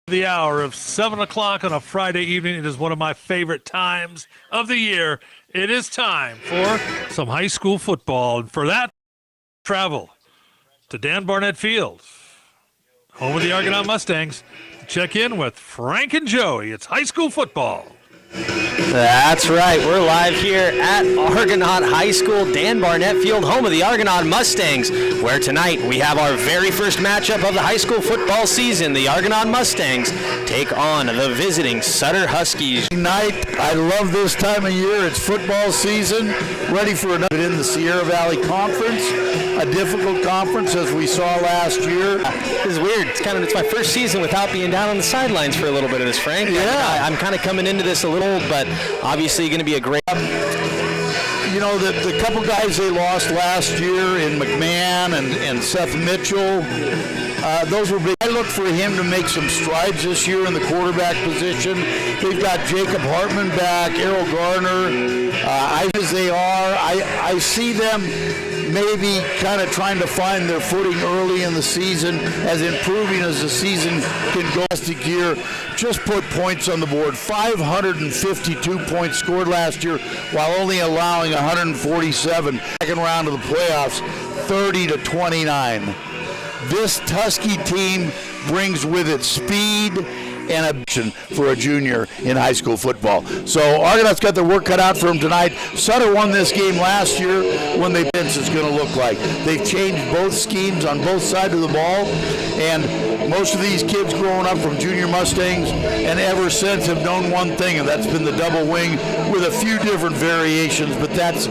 The hour of 7 o'clock on a Friday evening. It is one of my favorite times of the year. It is time for some high school football. And for that, travel to Dan Barnett Field, home of the Argonaut Mustangs, to check in with Frank and Joey. It's high school football. That's right. We're live here at Argonaut High School, Dan Barnett Field, home of the Argonaut Mustangs, where tonight we have our very first matchup of the high school football season. The Argonaut Mustangs take on the visiting Sutter Huskies. Night, I love this time of year. It's football season, ready for another in the Sierra Valley Conference, a difficult conference as we saw last year. This is weird. It's my first season without being down on the sidelines for a little bit of this, Frank. Yeah. I'm kind of coming into this a little, but obviously going to be a great. You know, the couple guys they lost last year in McMahon and Seth Mitchell, those were big. I look for him to make some strides this year in the quarterback position. They've got Jacob Hartman back, Errol Garner, as they are. I see them maybe kind of trying to find their footing early in the season, as improving as the season can go. Last year, just put points on the board. 552 points scored last year, while only allowing 147. Second round of the playoffs, 30-29. This Husky team brings with it speed and ambition for a junior in high school football. So Argonaut's got their work cut out for them tonight. Sutter won this game last year when they it's going to look like. They've changed both schemes on both sides of the ball, and most of these kids growing up from junior Mustangs and ever since have known one thing, and that's been the double wing with a few different variations, but that's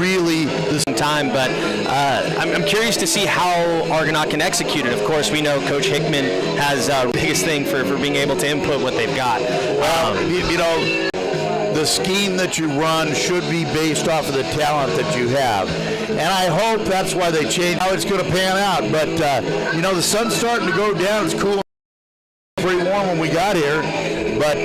really the time. But I'm curious to see how Argonaut can execute it. Of course, we know Coach Hickman has the biggest thing for being able to input what they've got. You know, the scheme that you run should be based off of the talent that you have. And I hope that's why they changed how it's going to pan out. But, you know, the sun's starting to go down. It's cool. Pretty warm when we got here. But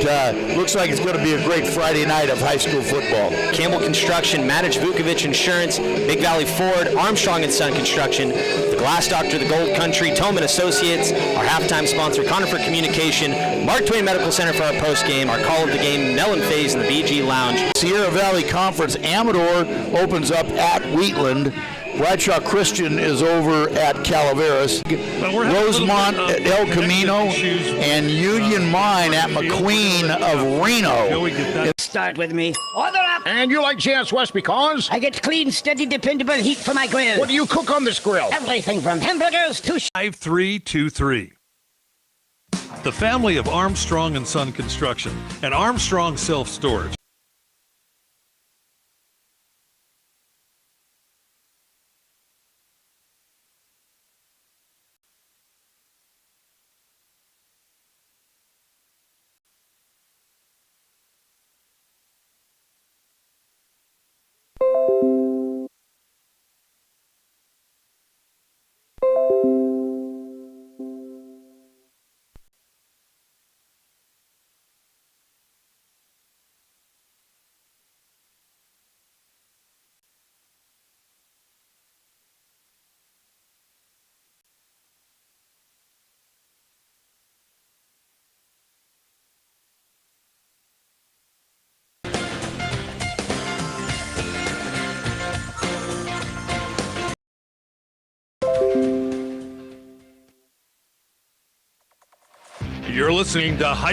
looks like it's going to be a great Friday night of high school football. Campbell Construction, Madich Vukovic Insurance, Big Valley Ford, Armstrong & Son Construction, The Glass Doctor, The Gold Country, Tolman Associates, our halftime sponsor, Conifer Communication, Mark Twain Medical Center for our postgame, our call of the game, Nell and Faze in the BG Lounge. Sierra Valley Conference, Amador opens up at Wheatland. Bradshaw Christian is over at Calaveras. Rosemont at El Camino, and Union Mine at McQueen of Reno. Start with me. Order up! And you like J.S. West because? I get clean, steady, dependable heat for my grill. What do you cook on this grill? Everything from hamburgers to 5323. The family of Armstrong & Son Construction and Armstrong Self-Storage. You're listening to High.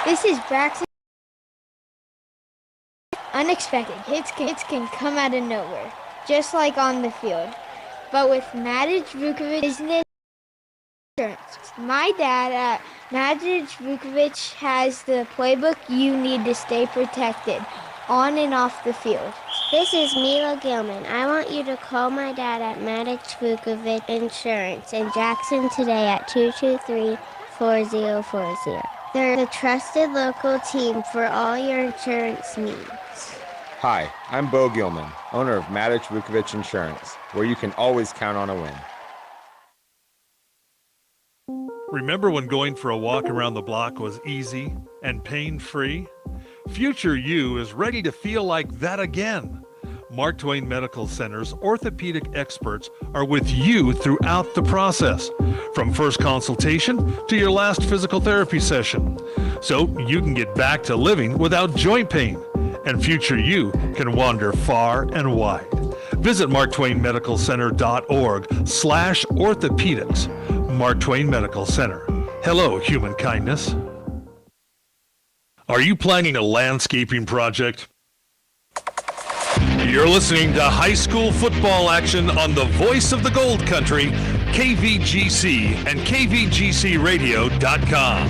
This is Braxton. Unexpected hits can come out of nowhere, just like on the field. But with Madich Vukovic Business Insurance, my dad at Madich Vukovic has the playbook you need to stay protected on and off the field. This is Mila Gilman. I want you to call my dad at Madich Vukovic Insurance in Jackson today at 223-4040. They're the trusted local team for all your insurance needs. Hi, I'm Bo Gilman, owner of Madich Vukovic Insurance, where you can always count on a win. Remember when going for a walk around the block was easy and pain-free? Future you is ready to feel like that again. Mark Twain Medical Center's orthopedic experts are with you throughout the process, from first consultation to your last physical therapy session, so you can get back to living without joint pain, and future you can wander far and wide. Visit marktwainmedicalcenter.org/orthopedics. Mark Twain Medical Center. Hello, human kindness. Are you planning a landscaping project? You're listening to high school football action on the voice of the Gold Country, KVGC and KVGCradio.com.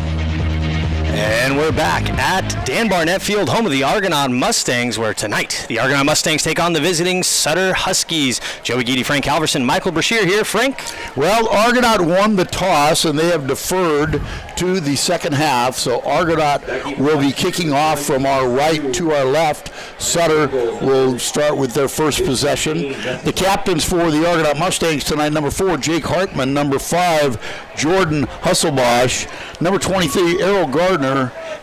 And we're back at Dan Barnett Field, home of the Argonaut Mustangs, where tonight the Argonaut Mustangs take on the visiting Sutter Huskies. Joey Geedy, Frank Halverson, Michael Brashear here. Frank? Well, Argonaut won the toss, and they have deferred to the second half, so Argonaut will be kicking off from our right to our left. Sutter will start with their first possession. The captains for the Argonaut Mustangs tonight, number 4, Jake Hartman, number 5, Jordan Husselbosch, number 23, Errol Gardner,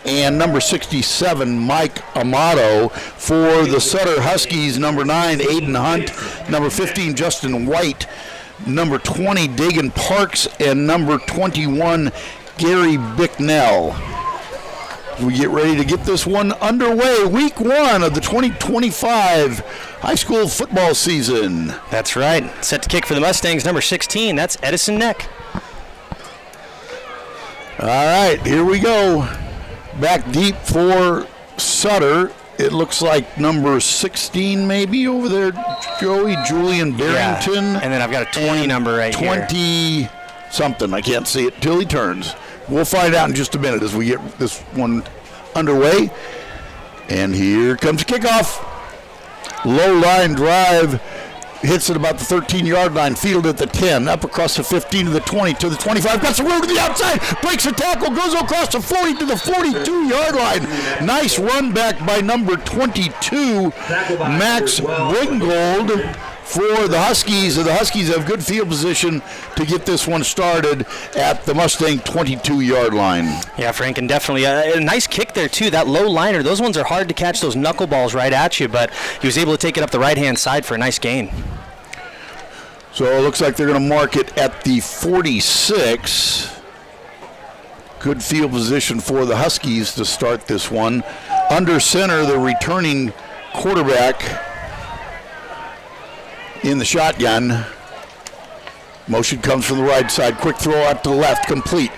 and number 67, Mike Amato. For the Sutter Huskies, number 9, Aiden Hunt, number 15, Justin White, number 20, Dagan Parks, and number 21, Gary Bicknell. We get ready to get this one underway. Week 1 of the 2025 high school football season. That's right. Set to kick for the Mustangs, number 16. That's Edison Neck. All right, here we go. Back deep for Sutter. It looks like number 16 maybe over there, Joey, Julian Barrington. Yeah. And then I've got a 20 number right 20 here. something. I can't see it till he turns. We'll find out in just a minute as we get this one underway. And here comes kickoff. Low line drive. Hits at about the 13-yard line, field at the 10, up across the 15 to the 20 to the 25, got some room to the outside, breaks a tackle, goes across the 40 to the 42-yard line. Nice run back by number 22, Max Ringgold for the Huskies. The Huskies have good field position to get this one started at the Mustang 22-yard line. Yeah, Frank, and definitely a nice kick there, too. That low liner, those ones are hard to catch, those knuckleballs right at you, but he was able to take it up the right-hand side for a nice gain. So it looks like they're going to mark it at the 46. Good field position for the Huskies to start this one. Under center, the returning quarterback in the shotgun. Motion comes from the right side. Quick throw out to the left, complete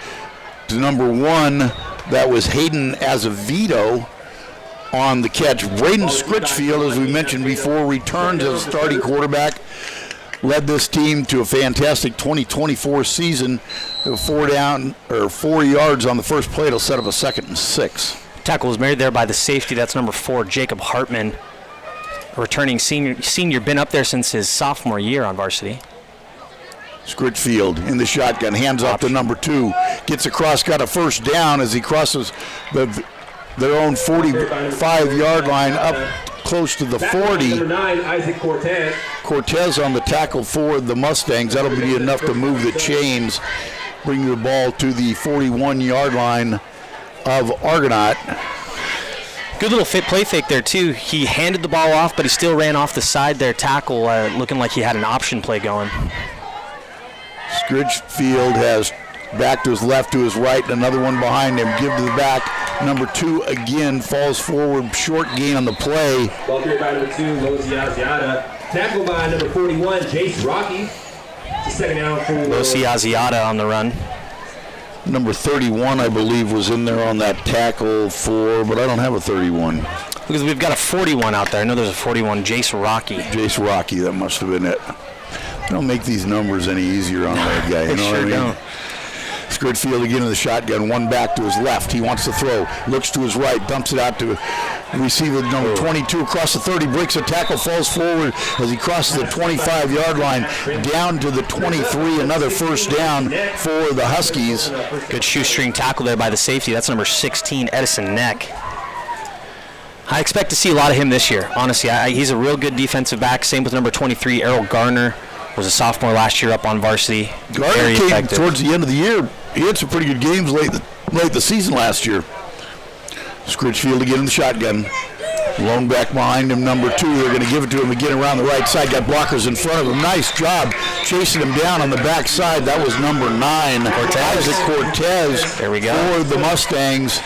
to number 1. That was Hayden Azevedo on the catch. Braden Scritchfield, as we mentioned before, returns as a starting quarterback. Led this team to a fantastic 2024 season. 4 yards on the first play. It'll set up a 2nd and 6. Tackle was made there by the safety. That's number 4, Jacob Hartman. A returning senior, been up there since his sophomore year on varsity. Scritchfield in the shotgun, hands off to number 2. Gets across, got a first down as he crosses their own 45-yard line up close to the 40. Number 9, Isaac Cortez. Cortez on the tackle for the Mustangs. That'll be enough to move the chains, bring the ball to the 41-yard line of Argonaut. Good little play fake there, too. He handed the ball off, but he still ran off the side there, tackle, looking like he had an option play going. Scritchfield has back to his left, to his right, another one behind him. Give to the back. Number 2 again falls forward. Short gain on the play. Ball carried by number 2, Losi Asiata. Tackle by number 41, Jace Rocky. It's a second down for Losi Asiata on the run. Number 31, I believe, was in there on that tackle but I don't have a 31. Because we've got a 41 out there. I know there's a 41, Jace Rocky. Jace Rocky, that must have been it. Don't make these numbers any easier on that guy. You know what I mean? Don't. Scritchfield again in the shotgun, one back to his left. He wants to throw, looks to his right, dumps it out to receiver number 22 across the 30, breaks a tackle, falls forward as he crosses the 25-yard line down to the 23. Another first down for the Huskies. Good shoestring tackle there by the safety. That's number 16, Edison Neck. I expect to see a lot of him this year. Honestly, he's a real good defensive back. Same with number 23, Errol Garner. Was a sophomore last year up on varsity. Gardner came towards the end of the year, he had some pretty good games late the season last year. Scritchfield again in the shotgun. Lone back behind him, number 2. They're going to give it to him again around the right side. Got blockers in front of him. Nice job chasing him down on the back side. That was number 9. Isaac Cortez. There we go. For the Mustangs.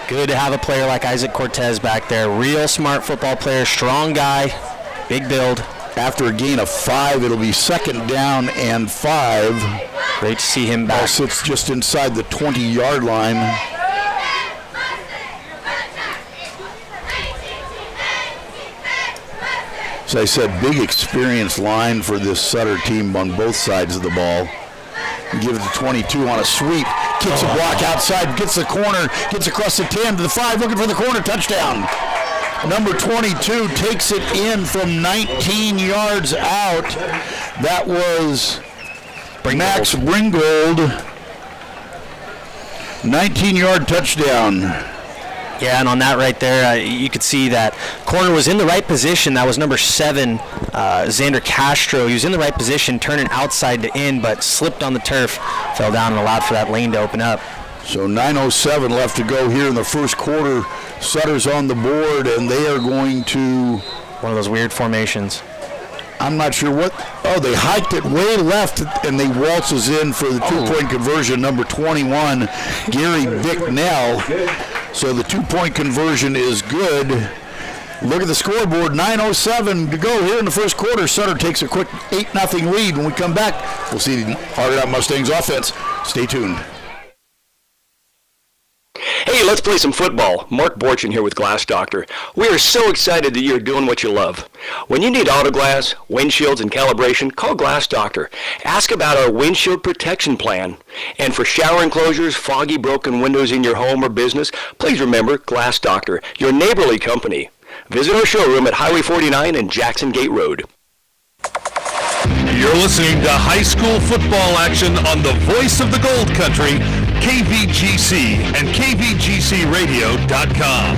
Good to have a player like Isaac Cortez back there. Real smart football player, strong guy, big build. After a gain of 5, it'll be 2nd down and 5. Great to see him back. Ball sits just inside the 20-yard line. As I said, big experienced line for this Sutter team on both sides of the ball. Give it to 22 on a sweep. Kicks a block outside, gets the corner, gets across the 10 to the 5, looking for the corner, touchdown. Number 22 takes it in from 19 yards out. That was Max Ringgold. 19-yard touchdown. Yeah, and on that right there, you could see that corner was in the right position. That was number 7, Xander Castro. He was in the right position, turning outside to in, but slipped on the turf, fell down and allowed for that lane to open up. So 9:07 left to go here in the first quarter. Sutter's on the board, and they are going to... One of those weird formations. I'm not sure what... Oh, they hiked it way left, and they waltzes in for the two-point conversion, number 21, Gary Bicknell. So the two-point conversion is good. Look at the scoreboard, 9:07 to go here in the first quarter. Sutter takes a quick 8-0 lead. When we come back, we'll see the Argonaut Mustangs offense. Stay tuned. Hey, let's play some football. Mark Borchin here with Glass Doctor. We are so excited that you're doing what you love. When you need auto glass, windshields, and calibration, call Glass Doctor. Ask about our windshield protection plan. And for shower enclosures, foggy, broken windows in your home or business, please remember Glass Doctor, your neighborly company. Visit our showroom at Highway 49 and Jackson Gate Road. You're listening to high school football action on the voice of the Gold Country, KVGC and KVGCradio.com.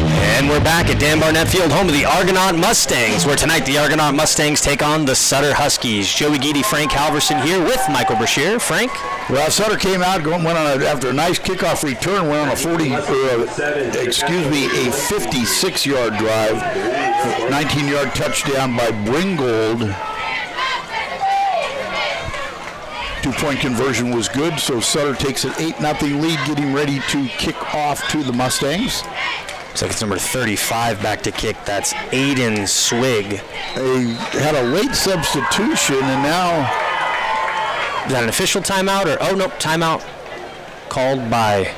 And we're back at Dan Barnett Field, home of the Argonaut Mustangs, where tonight the Argonaut Mustangs take on the Sutter Huskies. Joey Geedy, Frank Halverson here with Michael Brashear. Frank? Well, Sutter came out, after a nice kickoff return, went on a 56-yard drive, 19-yard touchdown by Bringold. Two-point conversion was good, so Sutter takes an 8-0 lead, getting ready to kick off to the Mustangs. Looks like it's number 35 back to kick. That's Aiden Swig. They had a late substitution, and now... Is that an official timeout? Or oh, nope, timeout called by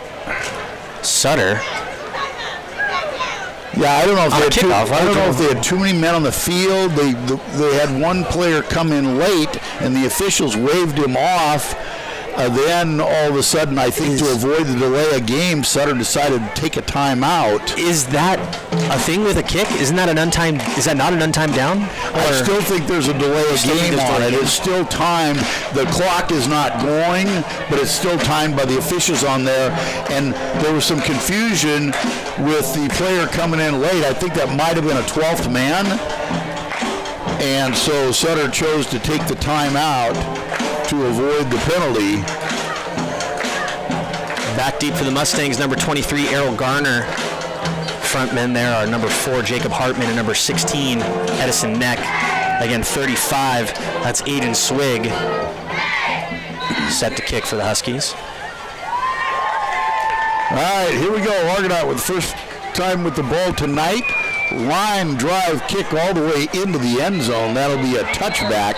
Sutter. Yeah, I don't know if On they a kickoff. I don't know if they had too many men on the field. They had one player come in late, and the officials waved him off. Then all of a sudden, I think to avoid the delay of game, Sutter decided to take a timeout. Is that a thing with a kick? Isn't that an untimed? Is that not an untimed down? I still think there's a delay of game on it. It's still timed. The clock is not going, but it's still timed by the officials on there. And there was some confusion with the player coming in late. I think that might have been a 12th man. And so Sutter chose to take the timeout to avoid the penalty. Back deep for the Mustangs, number 23, Errol Garner. Front men there are number 4, Jacob Hartman, and number 16, Edison Neck. Again, 35, that's Aiden Swig. Set to kick for the Huskies. All right, here we go. Argonaut with the first time with the ball tonight. Line drive kick all the way into the end zone. That'll be a touchback.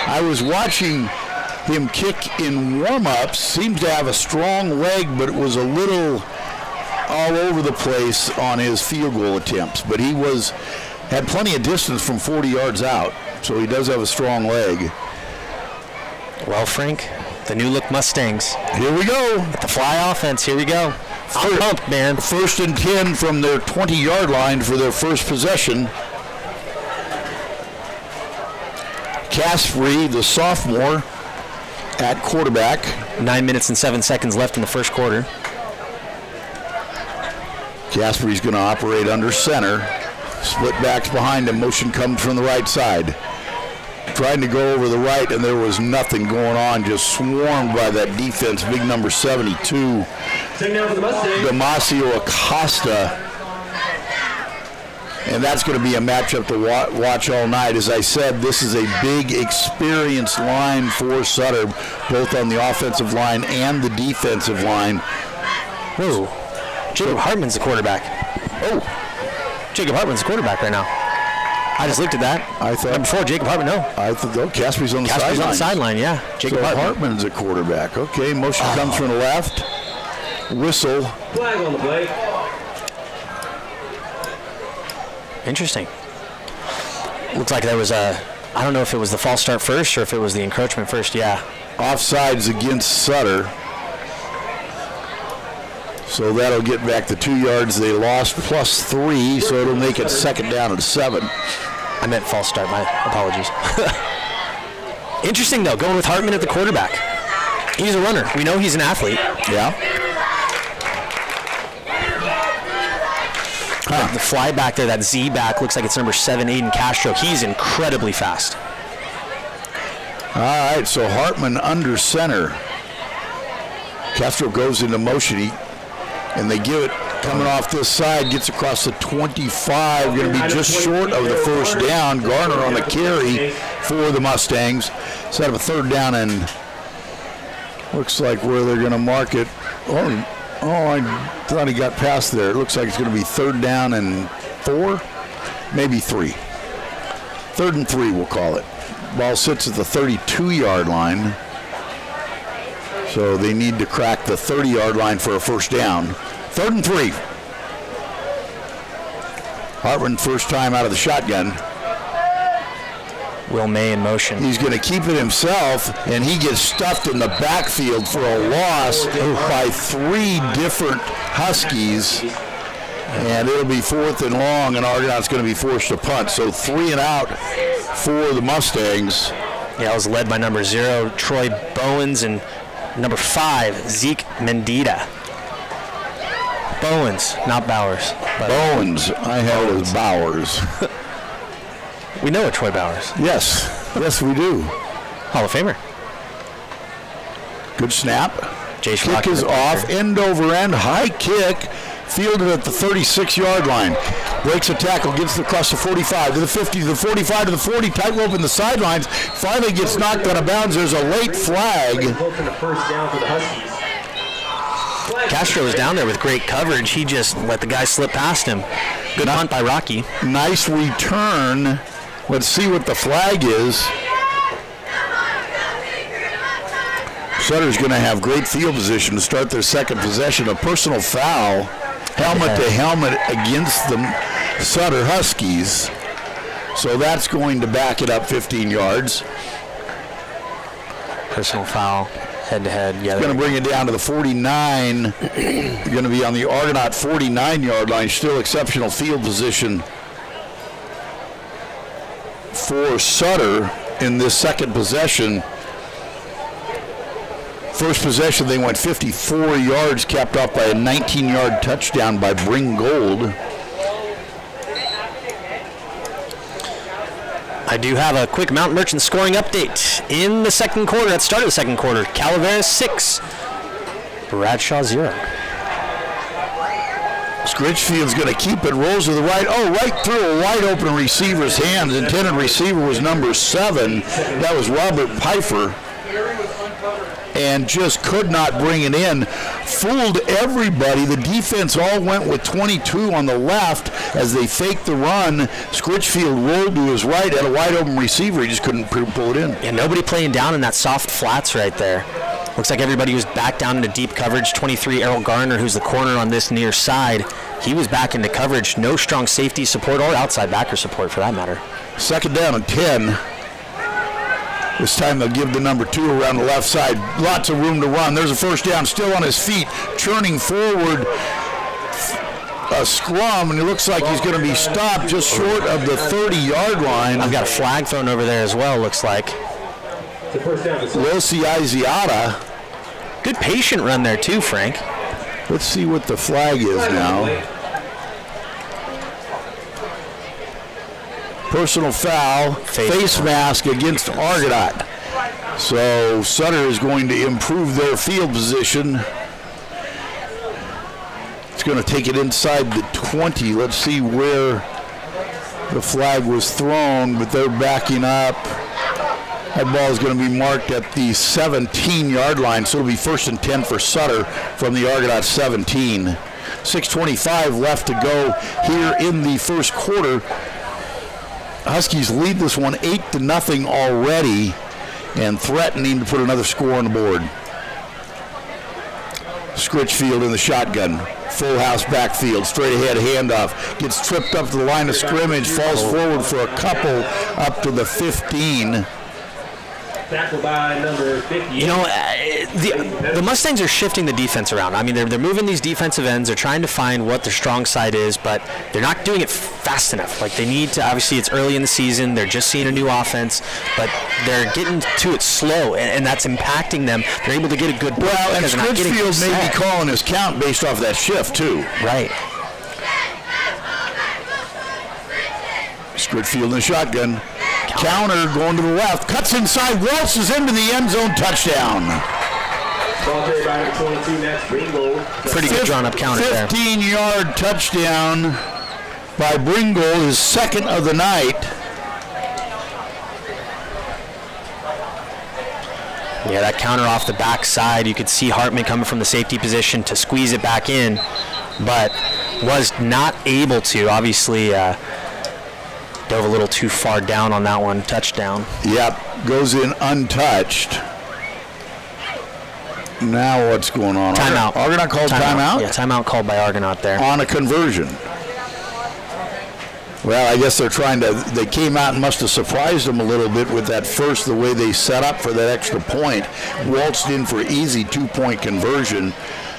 I was watching him kick in warm-ups. Seems to have a strong leg, but it was a little all over the place on his field goal attempts. But he had plenty of distance from 40 yards out, so he does have a strong leg. Well, Frank, the new look Mustangs. Here we go. With the fly offense, here we go. I'm pumped, man. 1st and 10 from their 20-yard line for their first possession. Casfrey, the sophomore, at quarterback. 9 minutes and 7 seconds left in the first quarter. Casfrey's going to operate under center. Split backs behind him. Motion comes from the right side. trying to go over the right, and there was nothing going on, just swarmed by that defense. Big number 72, Second down for the Mustangs. Damasio Acosta. And that's going to be a matchup to watch all night. As I said, this is a big, experienced line for Sutter, both on the offensive line and the defensive line. Whoa. Jacob Hartman's the quarterback. Oh. Jacob Hartman's the quarterback right now. I just looked at that. I thought before Jacob Hartman, no. I thought Casper's on the sideline. Casper's on the sideline, yeah. Jacob Hartman's a quarterback. Okay, motion comes from the left. Whistle. Flag on the play. Interesting. Looks like there was I don't know if it was the false start first or if it was the encroachment first, yeah. Offsides against Sutter. So that'll get back the 2 yards they lost +3, so it'll make it second down and 7. I meant false start, my apologies. Interesting though, going with Hartman at the quarterback. He's a runner. We know he's an athlete. Yeah. The fly back there, that Z back, looks like it's number 7, Aiden Castro. He's incredibly fast. All right, so Hartman under center. Castro goes into motion, and they give it coming off this side, gets across the 25, going to be just short of the first down. Garner on the carry for the Mustangs. Set up a third down, and looks like where they're going to mark it. Oh, I thought he got past there. It looks like it's going to be third down and 4, maybe 3. 3rd and 3, we'll call it. Ball sits at the 32-yard line. So they need to crack the 30-yard line for a first down. 3rd and 3. Hartman first time out of the shotgun. Will May in motion. He's going to keep it himself, and he gets stuffed in the backfield for a loss by 3 different Huskies. And it'll be 4th and long, and Argonaut's going to be forced to punt. So 3 and out for the Mustangs. Yeah, it was led by number 0, Troy Bowens, and number 5, Zeke Mendita. Bowens, not Bowers. Bowens. I have it as Bowers. We know a Troy Bowers. Yes. Yes, we do. Hall of Famer. Good snap. Jason Kick is off. End over end. High kick. Fielded at the 36-yard line. Breaks a tackle. Gets across the 45 to the 50 to the 45 to the 40. Tightrope in the sidelines. Finally gets knocked out of bounds. There's a late flag. Castro was down there with great coverage. He just let the guy slip past him. Good hunt by Rocky. Nice return. Let's see what the flag is. Sutter's going to have great field position to start their second possession. A personal foul, helmet to helmet against the Sutter Huskies. So that's going to back it up 15 yards. Personal foul, head-to-head. Yeah, going to bring it down to the 49. You're going to be on the Argonaut 49-yard line. Still exceptional field position for Sutter in this second possession. First possession, they went 54 yards, capped off by a 19-yard touchdown by Bring Gold. I do have a quick Mountain Merchant scoring update. In the second quarter, at the start of the second quarter, Calaveras 6, Bradshaw 0. Scritchfield's going to keep it, rolls to the right. Oh, right through a wide open receiver's hands. Intended receiver was number 7. That was Robert Pfeiffer. And just could not bring it in. Fooled everybody. The defense all went with 22 on the left as they faked the run. Scritchfield rolled to his right, had a wide open receiver. He just couldn't pull it in. And nobody playing down in that soft flats right there. Looks like everybody was back down into deep coverage. 23, Errol Garner, who's the corner on this near side. He was back into coverage. No strong safety support or outside backer support for that matter. Second down and 10. This time they'll give the number 2 around the left side. Lots of room to run. There's a first down, still on his feet, churning forward. A scrum, and it looks like he's going to be stopped just short of the 30-yard line. I've got a flag thrown over there as well, looks like. Losi Iziata. Good patient run there too, Frank. Let's see what the flag is now. personal foul, face mask against Argonaut. So Sutter is going to improve their field position. It's going to take it inside the 20. Let's see where the flag was thrown, but they're backing up. That ball is going to be marked at the 17-yard line, so it'll be 1st and 10 for Sutter from the Argonaut 17. 6:25 left to go here in the first quarter. Huskies lead this one 8-0 already and threatening to put another score on the board. Scritchfield in the shotgun. Full house backfield, straight ahead handoff. Gets tripped up to the line of scrimmage, falls forward for a couple up to the 15. Tackled by number 50. You know, the Mustangs are shifting the defense around. I mean, they're moving these defensive ends. They're trying to find what their strong side is, but they're not doing it fast enough. Like, they need to, obviously, it's early in the season. They're just seeing a new offense, but they're getting to it slow, and that's impacting them. They're able to get a good break. Well, and Scritchfield may be calling his count based off that shift, too. Right. Scritchfield in the shotgun. Counter going to the left. Cuts inside. Walsh is into the end zone. Touchdown. Ball carried by number 22, Max Bringle. Pretty good drawn up counter there. 15-yard touchdown by Bringle, his second of the night. Yeah, that counter off the backside. You could see Hartman coming from the safety position to squeeze it back in, but was not able to. Obviously, dove a little too far down on that one. Touchdown. Yep, goes in untouched. Now what's going on? Timeout. Argonaut called timeout? Yeah, timeout called by Argonaut there. On a conversion. Well, I guess they're trying to, they came out and must have surprised them a little bit with that first, the way they set up for that extra point. Waltzed in for easy 2-point conversion.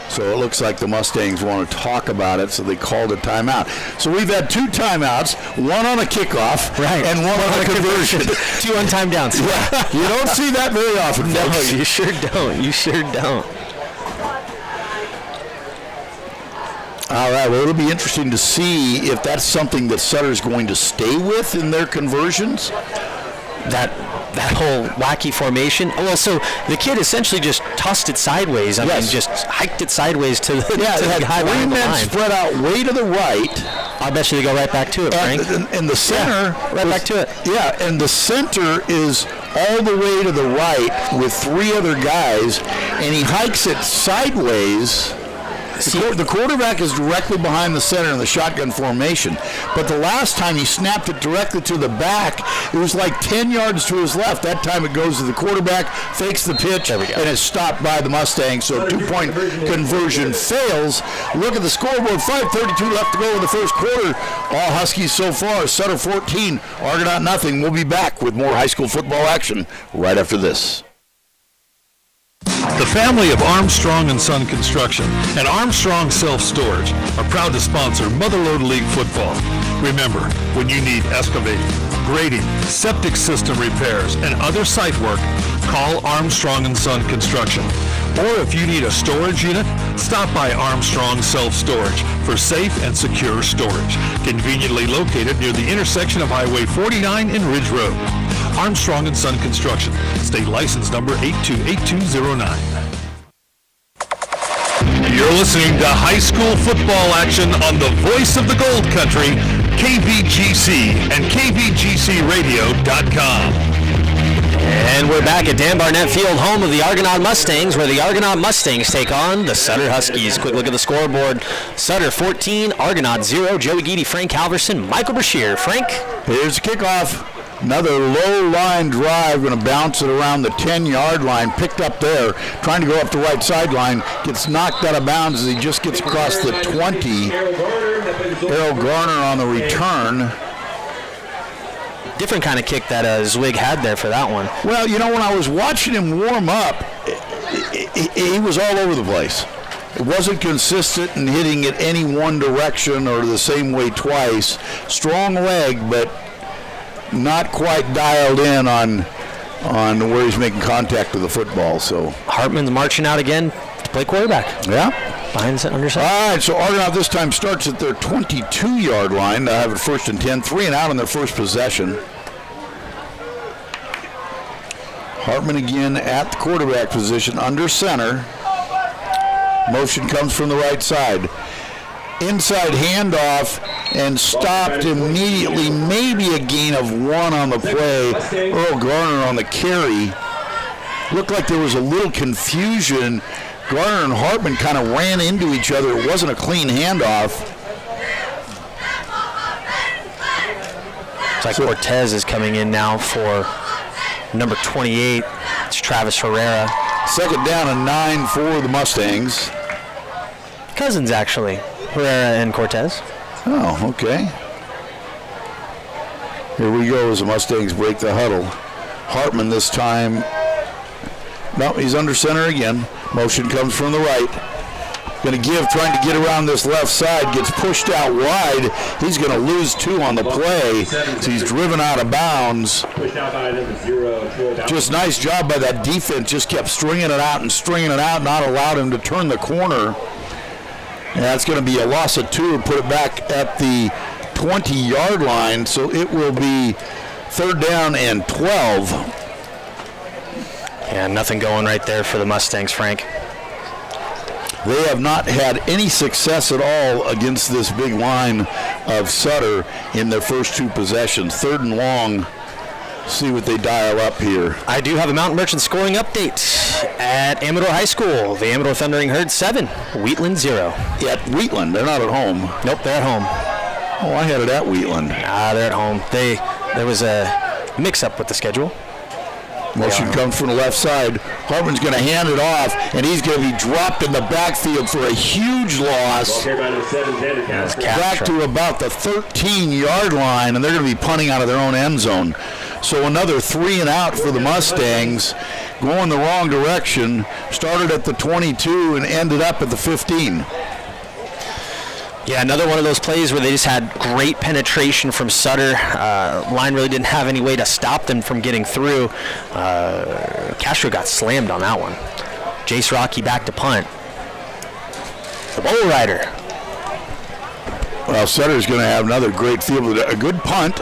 So it looks like the Mustangs want to talk about it, so they called a timeout. So we've had 2 timeouts, one on a kickoff, right, and one on a conversion. 2 untimed downs. Yeah, you don't see that very often, no, folks. You sure don't. You sure don't. All right, well, it'll be interesting to see if that's something that Sutter's going to stay with in their conversions. That whole wacky formation. Well, so the kid essentially just tossed it sideways. I mean, just hiked it sideways to the high line. 3 men spread out way to the right. I bet you they go right back to it, Frank. And the center, right back to it. Yeah, and the center is all the way to the right with 3 other guys, and he hikes it sideways. The quarterback is directly behind the center in the shotgun formation, but the last time he snapped it directly to the back, it was like 10 yards to his left. That time it goes to the quarterback, fakes the pitch, and it's stopped by the Mustangs, so 2-point conversion fails. Look at the scoreboard, 5:32 left to go in the first quarter. All Huskies so far, Sutter 14, Argonaut nothing. We'll be back with more high school football action right after this. The family of Armstrong & Son Construction and Armstrong Self-Storage are proud to sponsor Motherlode League football. Remember, when you need excavating, grading, septic system repairs, and other site work, call Armstrong & Son Construction. Or if you need a storage unit, stop by Armstrong Self-Storage for safe and secure storage. Conveniently located near the intersection of Highway 49 and Ridge Road. Armstrong & Son Construction, state license number 828209. You're listening to high school football action on the voice of the Gold Country, KBGC and KBGCradio.com. And we're back at Dan Barnett Field, home of the Argonaut Mustangs, where the Argonaut Mustangs take on the Sutter Huskies. Quick look at the scoreboard. Sutter 14, Argonaut 0. Joey Geedy, Frank Halverson, Michael Brashear. Frank? Here's the kickoff. Another low line drive, going to bounce it around the 10-yard line, picked up there, trying to go up the right sideline, gets knocked out of bounds as he just gets across the 20. Errol Garner on the return. Different kind of kick that Zwig had there for that one. Well, you know, when I was watching him warm up, he was all over the place. It wasn't consistent in hitting it any one direction or the same way twice. Strong leg, but not quite dialed in on where he's making contact with the football. So Hartman's marching out again to play quarterback. Yeah. behind under center. All right, so Argonaut this time starts at their 22-yard line. They have a 1st and 10, 3 and out on their first possession. Hartman again at the quarterback position under center. Motion comes from the right side. Inside handoff and stopped immediately. Maybe a gain of 1 on the play. Earl Garner on the carry. Looked like there was a little confusion. Garner and Hartman kind of ran into each other. It wasn't a clean handoff. It's like Cortez is coming in now for number 28. It's Travis Herrera. 2nd down and 9 for the Mustangs. Cousins, actually. Herrera and Cortez. Oh, okay. Here we go as the Mustangs break the huddle. Hartman this time. No, he's under center again. Motion comes from the right. Going to give, trying to get around this left side. Gets pushed out wide. He's going to lose 2 on the play. So he's driven out of bounds. Just nice job by that defense. Just kept stringing it out and stringing it out. Not allowed him to turn the corner. And that's going to be a loss of 2. Put it back at the 20-yard line. So it will be 3rd down and 12. Yeah, nothing going right there for the Mustangs, Frank. They have not had any success at all against this big line of Sutter in their first 2 possessions. 3rd and long. See what they dial up here. I do have a Mountain Merchant scoring update at Amador High School. The Amador Thundering Herd 7, Wheatland 0. At Wheatland, they're not at home. Nope, they're at home. Oh, I had it at Wheatland. They're at home. There was a mix-up with the schedule. Motion comes from the left side. Hartman's going to hand it off, and he's going to be dropped in the backfield for a huge loss. Back to about the 13-yard line, and they're going to be punting out of their own end zone. So another 3 and out for the Mustangs, going the wrong direction. Started at the 22 and ended up at the 15. Yeah, another one of those plays where they just had great penetration from Sutter. Line really didn't have any way to stop them from getting through. Castro got slammed on that one. Jace Rocky back to punt. The Bull Rider. Well, Sutter's going to have another great field. A good punt.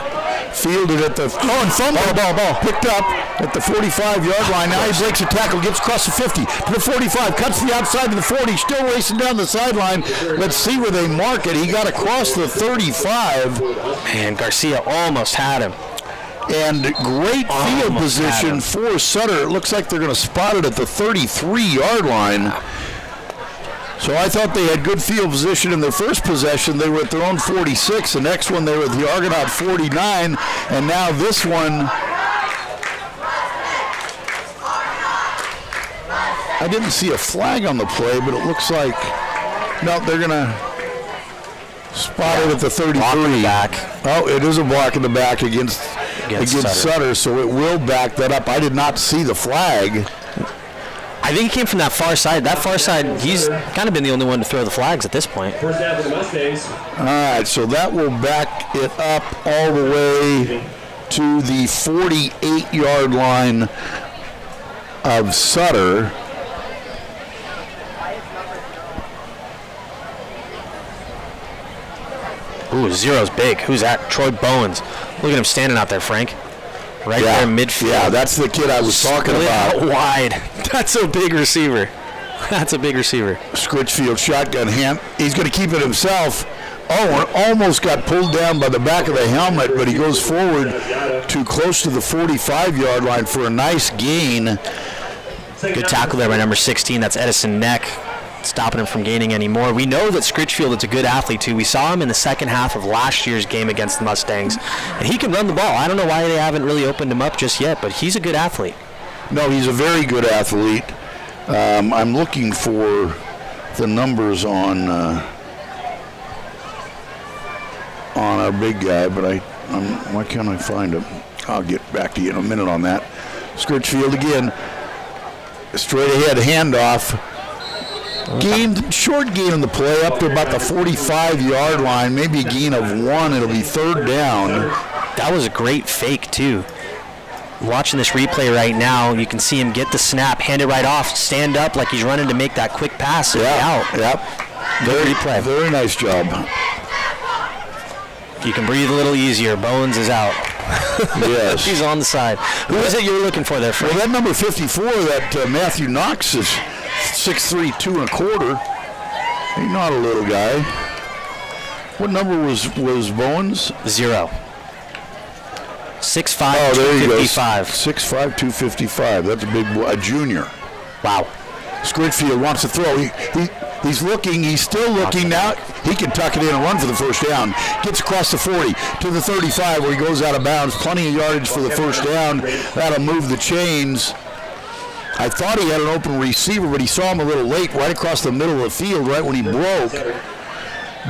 Fielded at the and fumble. Ball picked up at the 45-yard line. Now he breaks a tackle, gets across the 50 to the 45, cuts the outside to the 40, still racing down the sideline. Let's see where they mark it. He got across the 35. Man, Garcia almost had him. And great field position for Sutter. It looks like they're going to spot it at the 33-yard line. So I thought they had good field position in their first possession. They were at their own 46. The next one, they were at the Argonaut 49. And now this one, I didn't see a flag on the play, but it looks like, no, they're going to spot it at the 33. Oh, it is a block in the back against Sutter, so it will back that up. I did not see the flag. I think he came from that far side. That far side, he's kind of been the only one to throw the flags at this point. First down for the Mustangs. All right, so that will back it up all the way to the 48-yard line of Sutter. Ooh, 0's big. Who's that? Troy Bowens. Look at him standing out there, Frank. Right there in midfield. Yeah, that's the kid I was talking about. Out wide. That's a big receiver. That's a big receiver. Scritchfield shotgun hand. He's going to keep it himself. Oh, and almost got pulled down by the back of the helmet, but he goes forward to close to the 45-yard line for a nice gain. Good tackle there by number 16. That's Edison Neck, stopping him from gaining any more. We know that Scritchfield is a good athlete too. We saw him in the second half of last year's game against the Mustangs, and he can run the ball. I don't know why they haven't really opened him up just yet, but he's a good athlete. No, he's a very good athlete. I'm looking for the numbers on our big guy, but why can't I find him? I'll get back to you in a minute on that. Scritchfield again, straight ahead handoff. Short gain on the play up to about the 45-yard line, maybe a gain of 1. It'll be 3rd down. That was a great fake too. Watching this replay right now, you can see him get the snap, hand it right off, stand up like he's running to make that quick pass and be out. Yep. Very nice job. You can breathe a little easier. Bowens is out. Yes. He's on the side. Who is it you were looking for there, Frank? Well, that number 54, that Matthew Knox is 6'3", 2.25. He's not a little guy. What number was Bowens? 0. 6'5", there you go. 255. 6'5", 255. That's a big boy, a junior. Wow. Scritchfield wants to throw. He's looking. He's still looking now. He can tuck it in and run for the first down. Gets across the 40 to the 35 where he goes out of bounds. Plenty of yardage for the first down. That'll move the chains. I thought he had an open receiver, but he saw him a little late, right across the middle of the field, right when he broke.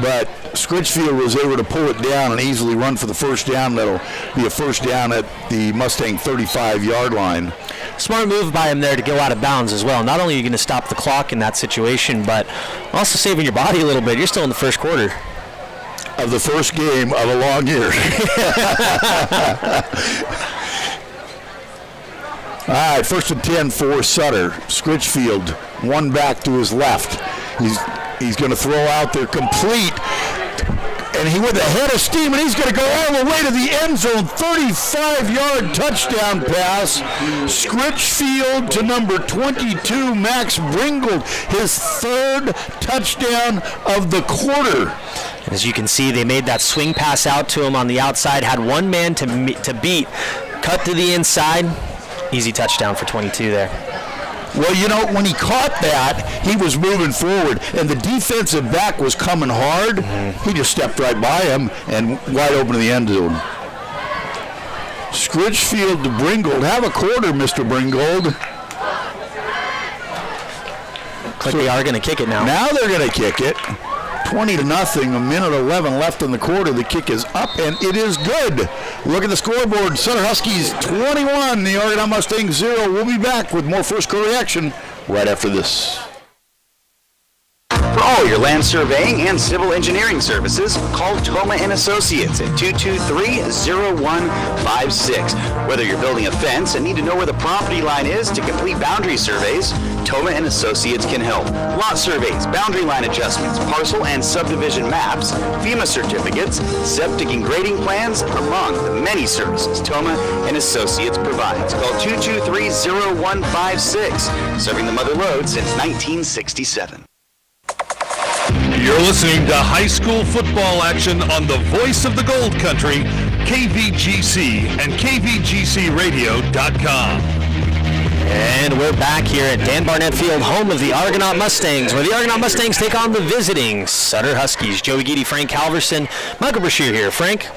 But Scritchfield was able to pull it down and easily run for the first down. That'll be a first down at the Mustang 35-yard line. Smart move by him there to go out of bounds as well. Not only are you going to stop the clock in that situation, but also saving your body a little bit. You're still in the first quarter. Of the first game of a long year. All right, 1st and 10 for Sutter. Scritchfield, one back to his left. He's going to throw out there complete. And he with a head of steam, and he's going to go all the way to the end zone. 35-yard touchdown pass. Scritchfield to number 22, Max Bringold, his 3rd touchdown of the quarter. As you can see, they made that swing pass out to him on the outside, had one man to beat, cut to the inside. Easy touchdown for 22 there. Well, you know, when he caught that, he was moving forward, and the defensive back was coming hard. He just stepped right by him and wide open in the end zone. Scritchfield to Bringold. Have a quarter, Mr. Bringold. Looks like they are going to kick it now. Now they're going to kick it. 20-0, a minute 11 left in the quarter. The kick is up, and it is good. Look at the scoreboard. Sutter Huskies 21, the Argonaut Mustangs 0. We'll be back with more first quarter action right after this. For all your land surveying and civil engineering services, call Toma & Associates at 223-0156. Whether you're building a fence and need to know where the property line is to complete boundary surveys, Toma & Associates can help. Lot surveys, boundary line adjustments, parcel and subdivision maps, FEMA certificates, septic and grading plans, among the many services Toma & Associates provides. Call 223-0156, serving the Mother Lode since 1967. You're listening to high school football action on the voice of the Gold Country, KVGC and KVGCradio.com. And we're back here at Dan Barnett Field, home of the Argonaut Mustangs, where the Argonaut Mustangs take on the visiting Sutter Huskies. Joey Geedy, Frank Halverson, Michael Brashear here. Frank?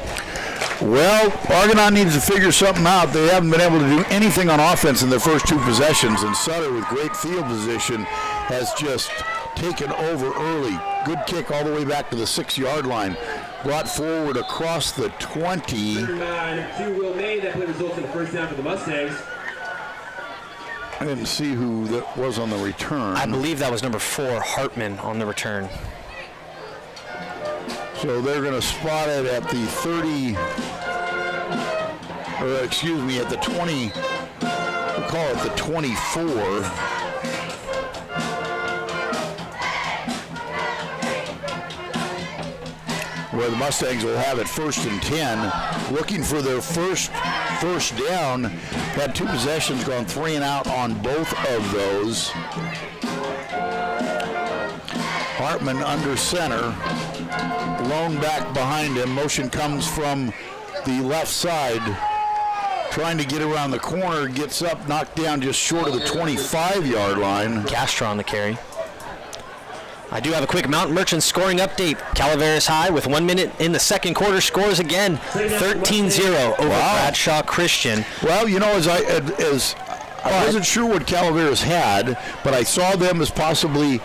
Well, Argonaut needs to figure something out. They haven't been able to do anything on offense in their first 2 possessions, and Sutter, with great field position, has just taken over early. Good kick all the way back to the 6-yard line. Brought forward across the 20. Number 2 Will May, that play results in the first down for the Mustangs. I didn't see who that was on the return. I believe that was number 4, Hartman, on the return. So they're going to spot it at the 30, or excuse me, at the 20, we'll call it the 24. Where the Mustangs will have it 1st and 10, looking for their first down. Had 2 possessions, gone 3 and out on both of those. Hartman under center, lone back behind him. Motion comes from the left side, trying to get around the corner, gets up, knocked down just short of the 25-yard line. Castro on the carry. I do have a quick Mountain Merchants scoring update. Calaveras High, with 1 minute in the second quarter, scores again, 13-0 over Bradshaw Christian. Well, you know, as I wasn't sure what Calaveras had, but I saw them as possibly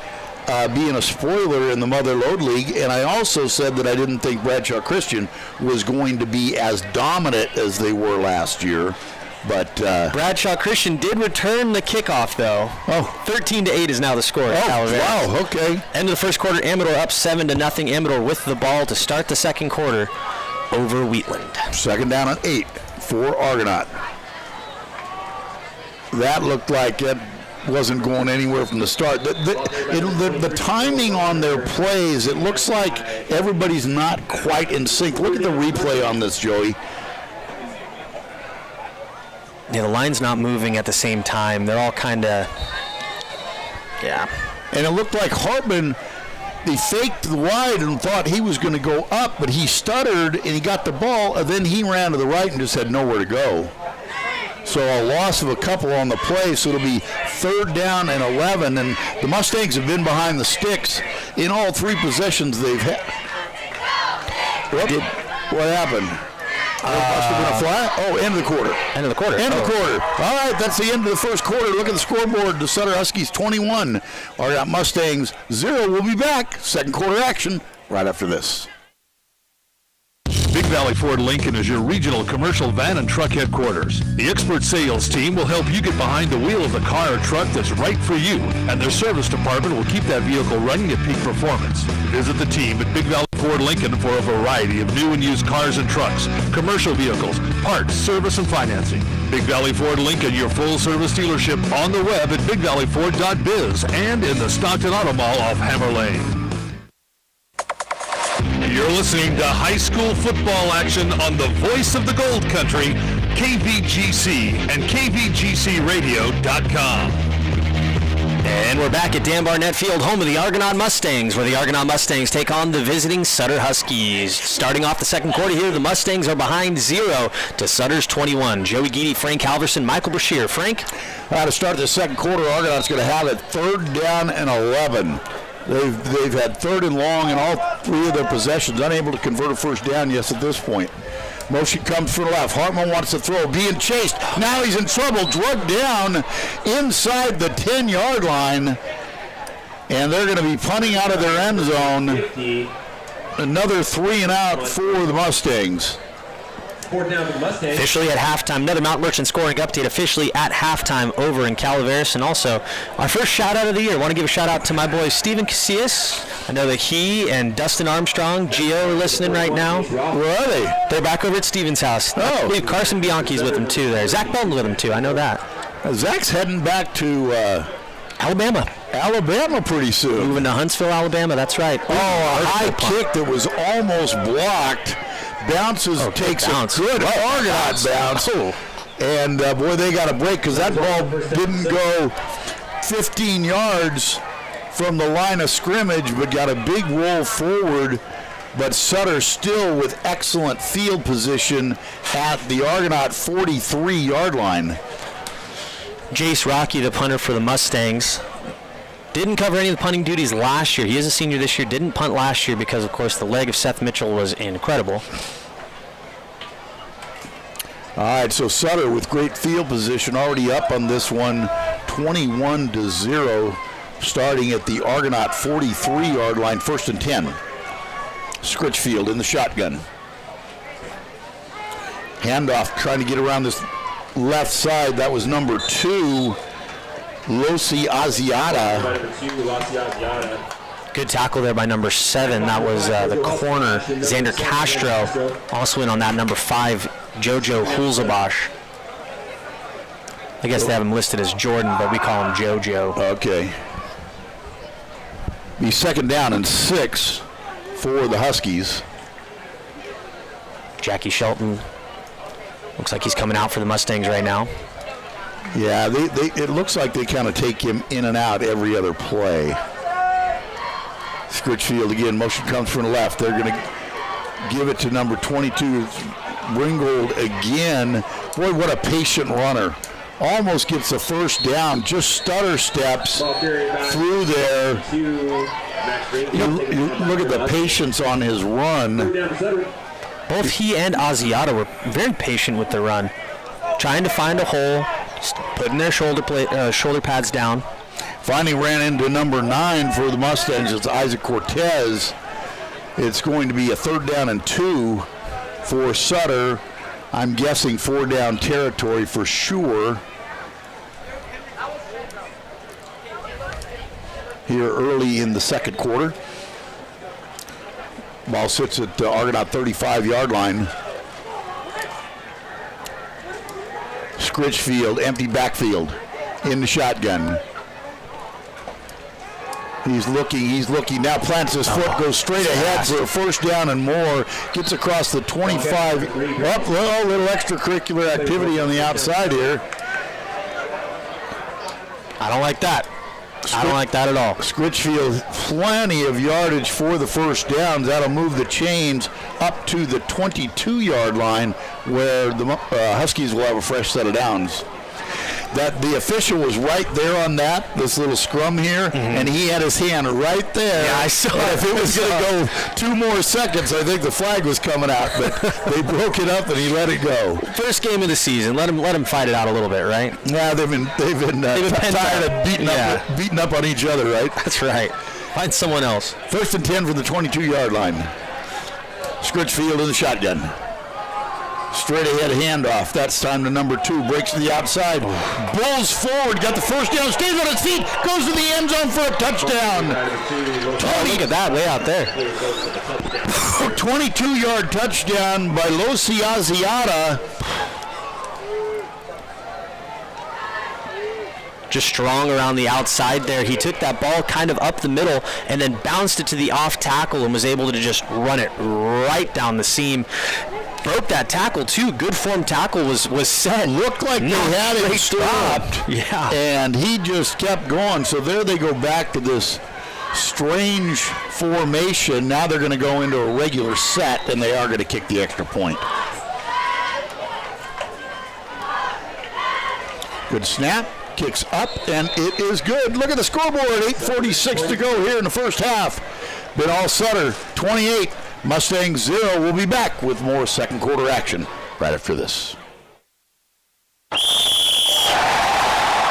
being a spoiler in the Mother Lode League, and I also said that I didn't think Bradshaw Christian was going to be as dominant as they were last year. But Bradshaw Christian did return the kickoff, though. 13-8 is now the score. Wow, okay. End of the first quarter, Amador up 7-0. Amador with the ball to start the second quarter over Wheatland. 2nd down and 8 for Argonaut. That looked like it. wasn't going anywhere from the start. The timing on their plays, it looks like everybody's not quite in sync. Look at the replay on this, Joey. Yeah, the line's not moving at the same time. They're all kind of, yeah. And it looked like Hartman, he faked the wide and thought he was going to go up, but he stuttered and he got the ball, and then he ran to the right and just had nowhere to go. So a loss of a couple on the play, so it'll be 3rd down and 11, and the Mustangs have been behind the sticks in all 3 possessions they've had. What happened? End of the quarter. End of the quarter. End of the quarter. All right, that's the end of the first quarter. Look at the scoreboard. The Sutter Huskies 21. Argonaut Mustangs 0. We'll be back. Second quarter action right after this. Big Valley Ford Lincoln is your regional commercial van and truck headquarters. The expert sales team will help you get behind the wheel of the car or truck that's right for you, and their service department will keep that vehicle running at peak performance. Visit the team at Big Valley Ford Lincoln for a variety of new and used cars and trucks, commercial vehicles, parts, service, and financing. Big Valley Ford Lincoln, your full-service dealership on the web at bigvalleyford.biz and in the Stockton Auto Mall off Hammer Lane. You're listening to high school football action on the voice of the Gold Country, KVGC and KVGCradio.com. And we're back at Dan Barnett Field, home of the Argonaut Mustangs, where the Argonaut Mustangs take on the visiting Sutter Huskies. Starting off the second quarter here, the Mustangs are behind 0 to Sutter's 21. Joey Geedy, Frank Halverson, Michael Brashear. Frank? To start the second quarter, Argonaut's going to have it 3rd down and 11. They've had 3rd and long in all 3 of their possessions, unable to convert a first down yet at this point. Motion comes from the left. Hartman wants to throw, being chased. Now he's in trouble, drugged down inside the 10-yard line. And they're going to be punting out of their end zone. Another 3 and out for the Mustangs. Officially at halftime, another Mount Merchant scoring update officially at halftime over in Calaveras. And also, our first shout-out of the year. I want to give a shout-out to my boy Steven Casillas. I know that he and Dustin Armstrong, Gio, are listening right now. Where are they? They're back over at Steven's house. I believe Carson Bianchi's with them, too, there. Zach Bolton's with them, too. I know that. Zach's heading back to Alabama. Alabama pretty soon. Moving to Huntsville, Alabama. That's right. A high kick that was almost blocked. Bounces, takes a good Argonaut bounce. And, boy, they got a break because that ball didn't go 15 yards from the line of scrimmage, but got a big roll forward. But Sutter still with excellent field position at the Argonaut 43-yard line. Jace Rocky, the punter for the Mustangs, didn't cover any of the punting duties last year. He is a senior this year, didn't punt last year because, of course, the leg of Seth Mitchell was incredible. All right, so Sutter with great field position already up on this one, 21-0, starting at the Argonaut 43-yard line, 1st and 10. Scritchfield in the shotgun. Handoff trying to get around this left side. That was number 2, Losi Asiata. Good tackle there by number 7. That was the corner, Xander Castro. Also in on that, number 5, Jojo Hulzabosh. I guess they have him listed as Jordan, but we call him Jojo. Okay. Be 2nd down and 6 for the Huskies. Jackie Shelton looks like he's coming out for the Mustangs right now. Yeah, it looks like they kind of take him in and out every other play. Scritchfield again, motion comes from the left. They're going to give it to number 22, Ringgold again. Boy, what a patient runner. Almost gets the first down, just stutter steps through there. You look at the patience on his run. Both he and Asiata were very patient with the run, trying to find a hole, just putting their shoulder pads down. Finally ran into number 9 for the Mustangs. It's Isaac Cortez. It's going to be a 3rd down and 2 for Sutter. I'm guessing 4 down territory for sure. Here early in the second quarter. Ball sits at the Argonaut 35-yard line. Scritchfield, empty backfield in the shotgun. He's looking, now plants his foot, goes straight ahead for a first down and more, gets across the 25, up, well, a little extracurricular activity on the outside here. I don't like that. I don't like that at all. Scritchfield, plenty of yardage for the first downs. That'll move the chains up to the 22-yard line where the Huskies will have a fresh set of downs. That the official was right there on this little scrum here, and he had his hand right there. Yeah, I saw it. If it was going to go 2 more seconds, I think the flag was coming out, but they broke it up and he let it go. First game of the season. Let him fight it out a little bit, right? Yeah, they've been tired of beating up on each other, right? That's right. Find someone else. 1st and 10 from the 22-yard line. Scritchfield in the shotgun. Straight ahead handoff. That's time to number 2. Breaks to the outside. Bulls forward. Got the first down. Stays on his feet. Goes to the end zone for a touchdown. Look at that way out there. 22-yard touchdown by Losiaziata. Just strong around the outside there. He took that ball kind of up the middle and then bounced it to the off tackle and was able to just run it right down the seam. Broke that tackle too. Good form tackle was set. Looked like they had it stopped. Yeah. And he just kept going. So there they go back to this strange formation. Now they're going to go into a regular set, and they are going to kick the extra point. Good snap. Kicks up, and it is good. Look at the scoreboard. 8:46 to go here in the first half. Been all Sutter, 28. Mustangs 0. We'll be back with more second quarter action right after this.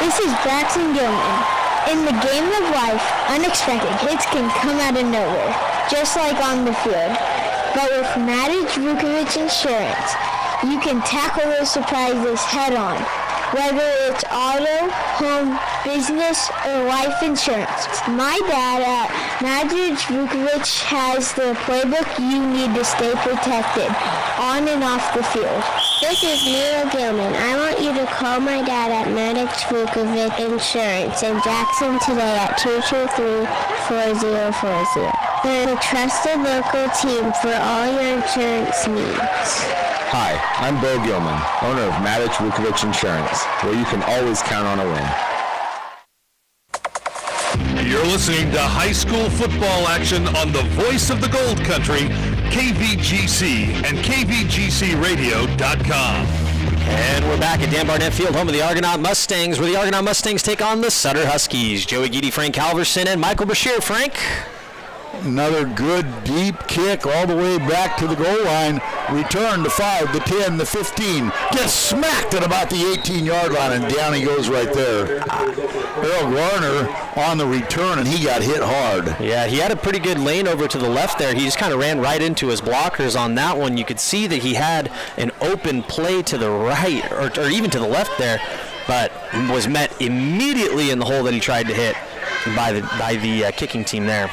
This is Jackson Gilman. In the game of life, unexpected hits can come out of nowhere, just like on the field. But with Matic Vukovic Insurance, you can tackle those surprises head on. Whether it's auto, home, business, or life insurance. My dad at Matic Vukovic has the playbook you need to stay protected, on and off the field. This is Mira Gilman. I want you to call my dad at Matic Vukovic Insurance in Jackson today at 223-4040. They're the trusted local team for all your insurance needs. Hi, I'm Bo Gilman, owner of Matic Vukovic Insurance, where you can always count on a win. You're listening to high school football action on the voice of the Gold Country, KVGC and KVGCradio.com. And we're back at Dan Barnett Field, home of the Argonaut Mustangs, where the Argonaut Mustangs take on the Sutter Huskies. Joey Geedy, Frank Halverson, and Michael Bashir. Frank? Another good deep kick all the way back to the goal line. Return to 5, the 10, the 15. Gets smacked at about the 18-yard line, and down he goes right there. Earl Garner on the return, and he got hit hard. Yeah, he had a pretty good lane over to the left there. He just kind of ran right into his blockers on that one. You could see that he had an open play to the right, or even to the left there, but was met immediately in the hole that he tried to hit by the kicking team there.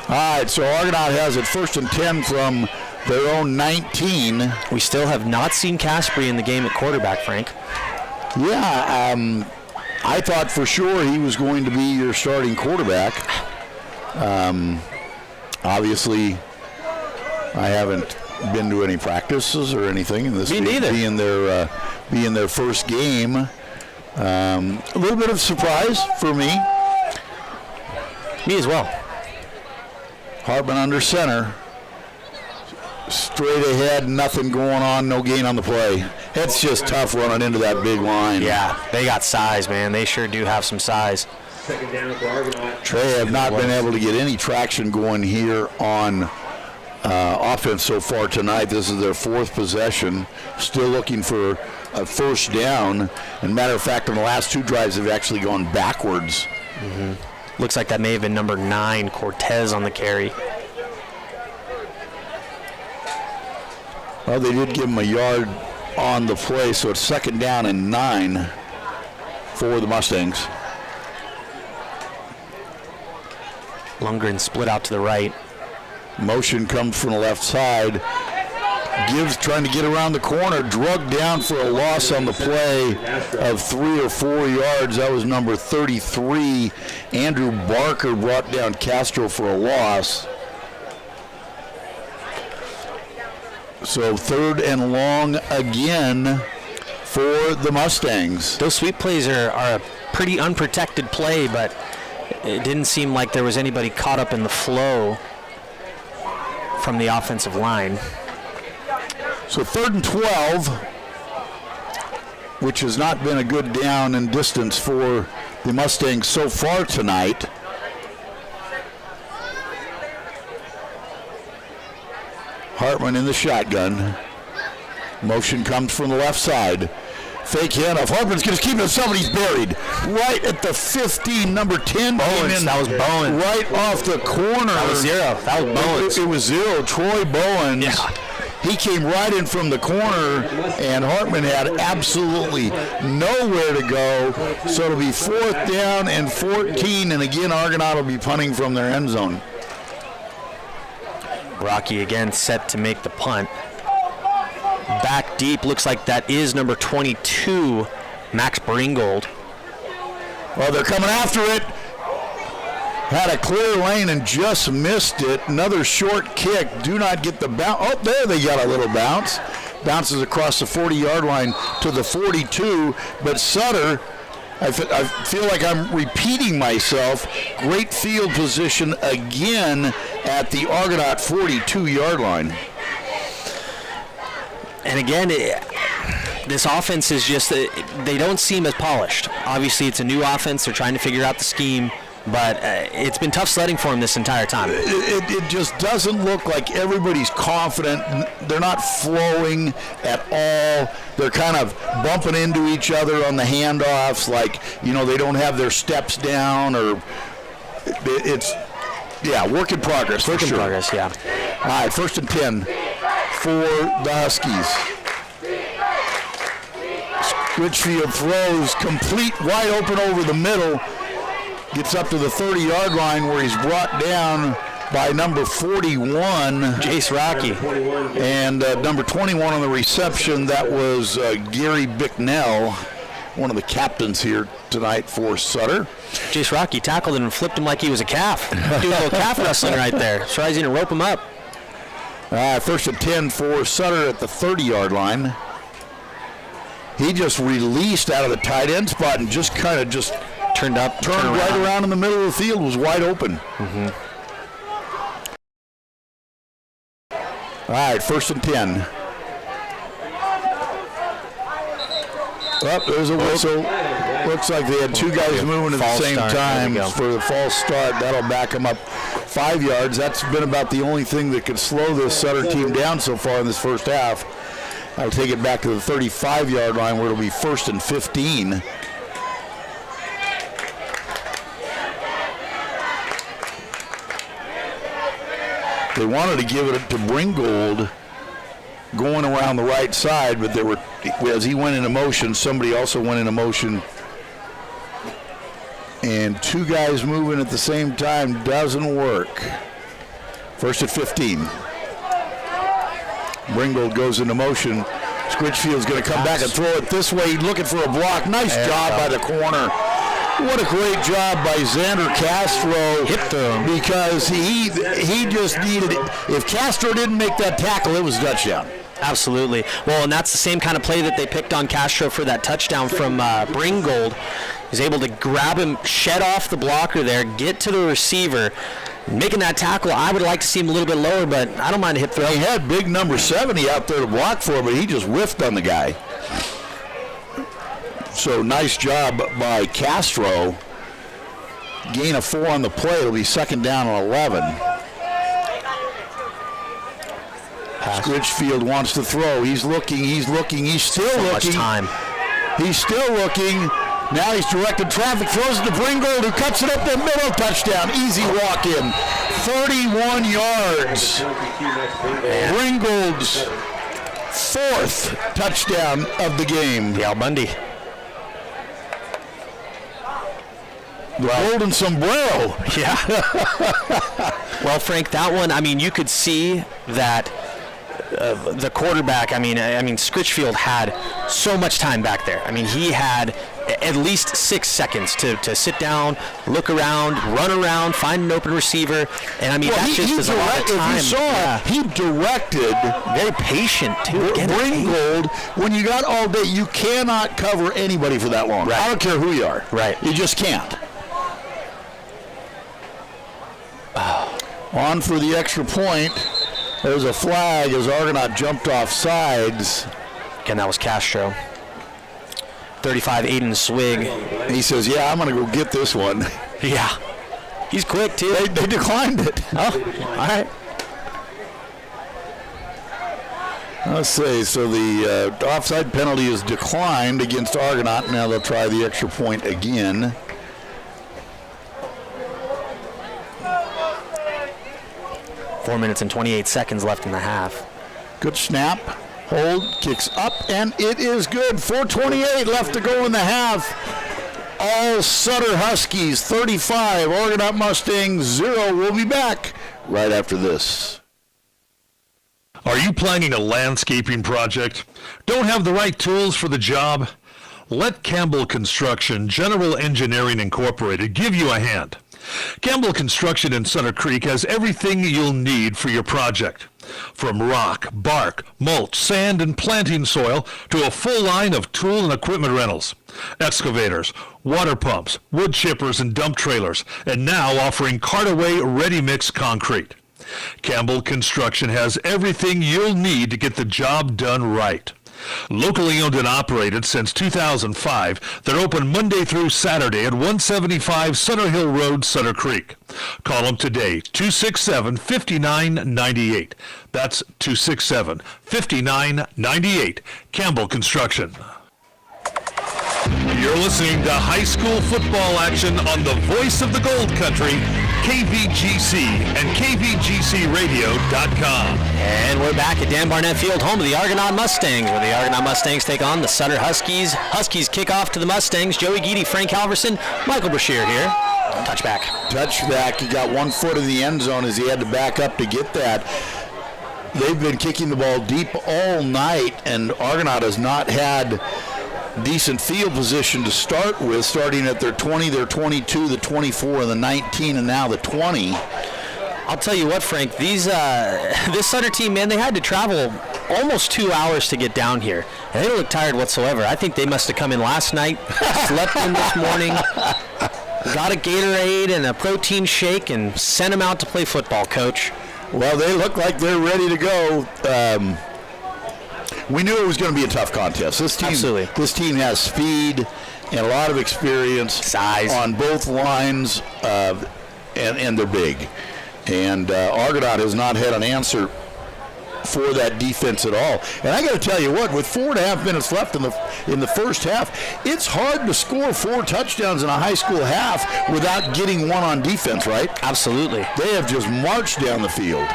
All right, so Argonaut has it 1st and 10 from their own 19. We still have not seen Caspery in the game at quarterback, Frank. Yeah, I thought for sure he was going to be your starting quarterback. Obviously, I haven't been to any practices or anything, and this being their first game. A little bit of surprise for me. Me as well. Hartman under center. Straight ahead, nothing going on, no gain on the play. It's just tough running into that big line. Yeah, they got size, man. They sure do have some size. Second down for Argonaut. They have not been able to get any traction going here on offense so far tonight. This is their 4th possession. Still looking for a first down. And matter of fact, on the last 2 drives, they've actually gone backwards. Mm-hmm. Looks like that may have been number 9, Cortez, on the carry. Well, they did give him a yard on the play, so it's 2nd down and 9 for the Mustangs. Lundgren split out to the right. Motion comes from the left side. trying to get around the corner, drug down for a loss on the play of 3 or 4 yards. That was number 33. Andrew Barker brought down Castro for a loss. So 3rd and long again for the Mustangs. Those sweep plays are a pretty unprotected play, but it didn't seem like there was anybody caught up in the flow from the offensive line. So 3rd and 12, which has not been a good down and distance for the Mustangs so far tonight. Hartman in the shotgun. Motion comes from the left side. Fake handoff. Hartman's going to keep it. Somebody's buried right at the 15. Number 10 Bowens. came in. That was Bowen. Right off the corner. That was 0. That was Bowens. It was 0. Troy Bowens. Yeah. He came right in from the corner, and Hartman had absolutely nowhere to go. So it'll be 4th down and 14, and again, Argonaut will be punting from their end zone. Rocky again set to make the punt. Back deep, looks like that is number 22, Max Bringold. Well, they're coming after it. Had a clear lane and just missed it. Another short kick. Do not get the bounce. Oh, there they got a little bounce. Bounces across the 40-yard line to the 42. But Sutter, I feel like I'm repeating myself. Great field position again at the Argonaut 42-yard line. And again, this offense is just, they don't seem as polished. Obviously, it's a new offense. They're trying to figure out the scheme. But it's been tough sledding for him this entire time. It just doesn't look like everybody's confident. They're not flowing at all. They're kind of bumping into each other on the handoffs, like, you know, they don't have their steps down, or it's, yeah, work in progress. Work in progress, yeah. All right, 1st and 10 for the Huskies. Richfield throws complete, wide open over the middle. Gets up to the 30-yard line where he's brought down by number 41, Jace Rocky. And number 21 on the reception, that was Gary Bicknell, one of the captains here tonight for Sutter. Jace Rocky tackled him and flipped him like he was a calf. Doing a little calf wrestling right there. Tries to rope him up. 1st and 10 for Sutter at the 30-yard line. He just released out of the tight end spot and just kind of just turned right around in the middle of the field, was wide open. Mm-hmm. All right, 1st and 10. Oh, there's a whistle. Looks like they had 2 guys moving at the same time for the false start. That'll back them up 5 yards. That's been about the only thing that could slow this Sutter team down so far in this first half. I'll take it back to the 35-yard line where it'll be 1st and 15. They wanted to give it to Bringold going around the right side, but there were, as he went into motion, somebody also went into motion. And 2 guys moving at the same time doesn't work. 1st and 15. Bringold goes into motion. Scritchfield's going to come back and throw it this way, looking for a block. Nice job by the corner. What a great job by Xander Castro. Hit them. Because he just needed it. If Castro didn't make that tackle, it was a touchdown. Absolutely. Well, and that's the same kind of play that they picked on Castro for that touchdown from Bringold. He's able to grab him, shed off the blocker there, get to the receiver. Making that tackle, I would like to see him a little bit lower, but I don't mind a hip throw. He had big number 70 out there to block for him, but he just whiffed on the guy. So nice job by Castro. Gain of 4 on the play. It'll be 2nd down and 11. Scritchfield wants to throw. He's looking, he's still looking. Much time. He's still looking. Now he's directed traffic, throws it to Bringold, who cuts it up the middle. Touchdown. Easy walk in. 31 yards. Bringold's 4th touchdown of the game. Yeah, Bundy. The golden sombrero. Yeah. Well, Frank, that one, I mean, you could see that the quarterback, I mean, Scritchfield had so much time back there. I mean, he had at least 6 seconds to sit down, look around, run around, find an open receiver, and I mean, that just is a lot of time. If you saw it, he directed. Very patient, too. Ringgold, when you got all day, you cannot cover anybody for that long. Right. I don't care who you are. Right. You just can't. On for the extra point. There's a flag as Argonaut jumped off sides. Again, that was Castro. 35, Aiden Swig. He says, yeah, I'm going to go get this one. Yeah. He's quick, too. They declined it. Oh, all right. Let's see. So the offside penalty is declined against Argonaut. Now they'll try the extra point again. Four minutes and 28 seconds left in the half. Good snap. Hold, kicks up, and it is good. 4:28 left to go in the half. All Sutter Huskies 35, Argonaut Mustangs 0. We'll be back right after this. Are you planning a landscaping project? Don't have the right tools for the job? Let Campbell Construction General Engineering Incorporated give you a hand. Campbell Construction in Sutter Creek has everything you'll need for your project. From rock, bark, mulch, sand, and planting soil to a full line of tool and equipment rentals, excavators, water pumps, wood chippers, and dump trailers, and now offering cart-away ready-mix concrete. Campbell Construction has everything you'll need to get the job done right. Locally owned and operated since 2005, they're open Monday through Saturday at 175 Sutter Hill Road, Sutter Creek. Call them today, 267-5998. That's 267-5998. Campbell Construction. You're listening to high school football action on the voice of the Gold Country, KVGC and KVGCradio.com. And we're back at Dan Barnett Field, home of the Argonaut Mustangs, where the Argonaut Mustangs take on the Sutter Huskies. Huskies kick off to the Mustangs. Joey Geedy, Frank Halverson, Michael Brashear here. Touchback. Touchback. He got 1 foot in the end zone as he had to back up to get that. They've been kicking the ball deep all night, and Argonaut has not had decent field position to start with, starting at their 20, their 22, the 24, and the 19, and now the 20. I'll tell you what, Frank, this Sutter team, man, they had to travel almost 2 hours to get down here, and they don't look tired whatsoever. I think they must have come in last night, slept in this morning, got a Gatorade and a protein shake, and sent them out to play football, Coach. Well, they look like they're ready to go. We knew it was going to be a tough contest. This team has speed and a lot of experience, size on both lines, and they're big. And Argonaut has not had an answer for that defense at all. And I got to tell you what, with 4.5 minutes left in the first half, it's hard to score 4 touchdowns in a high school half without getting one on defense, right? Absolutely. They have just marched down the field.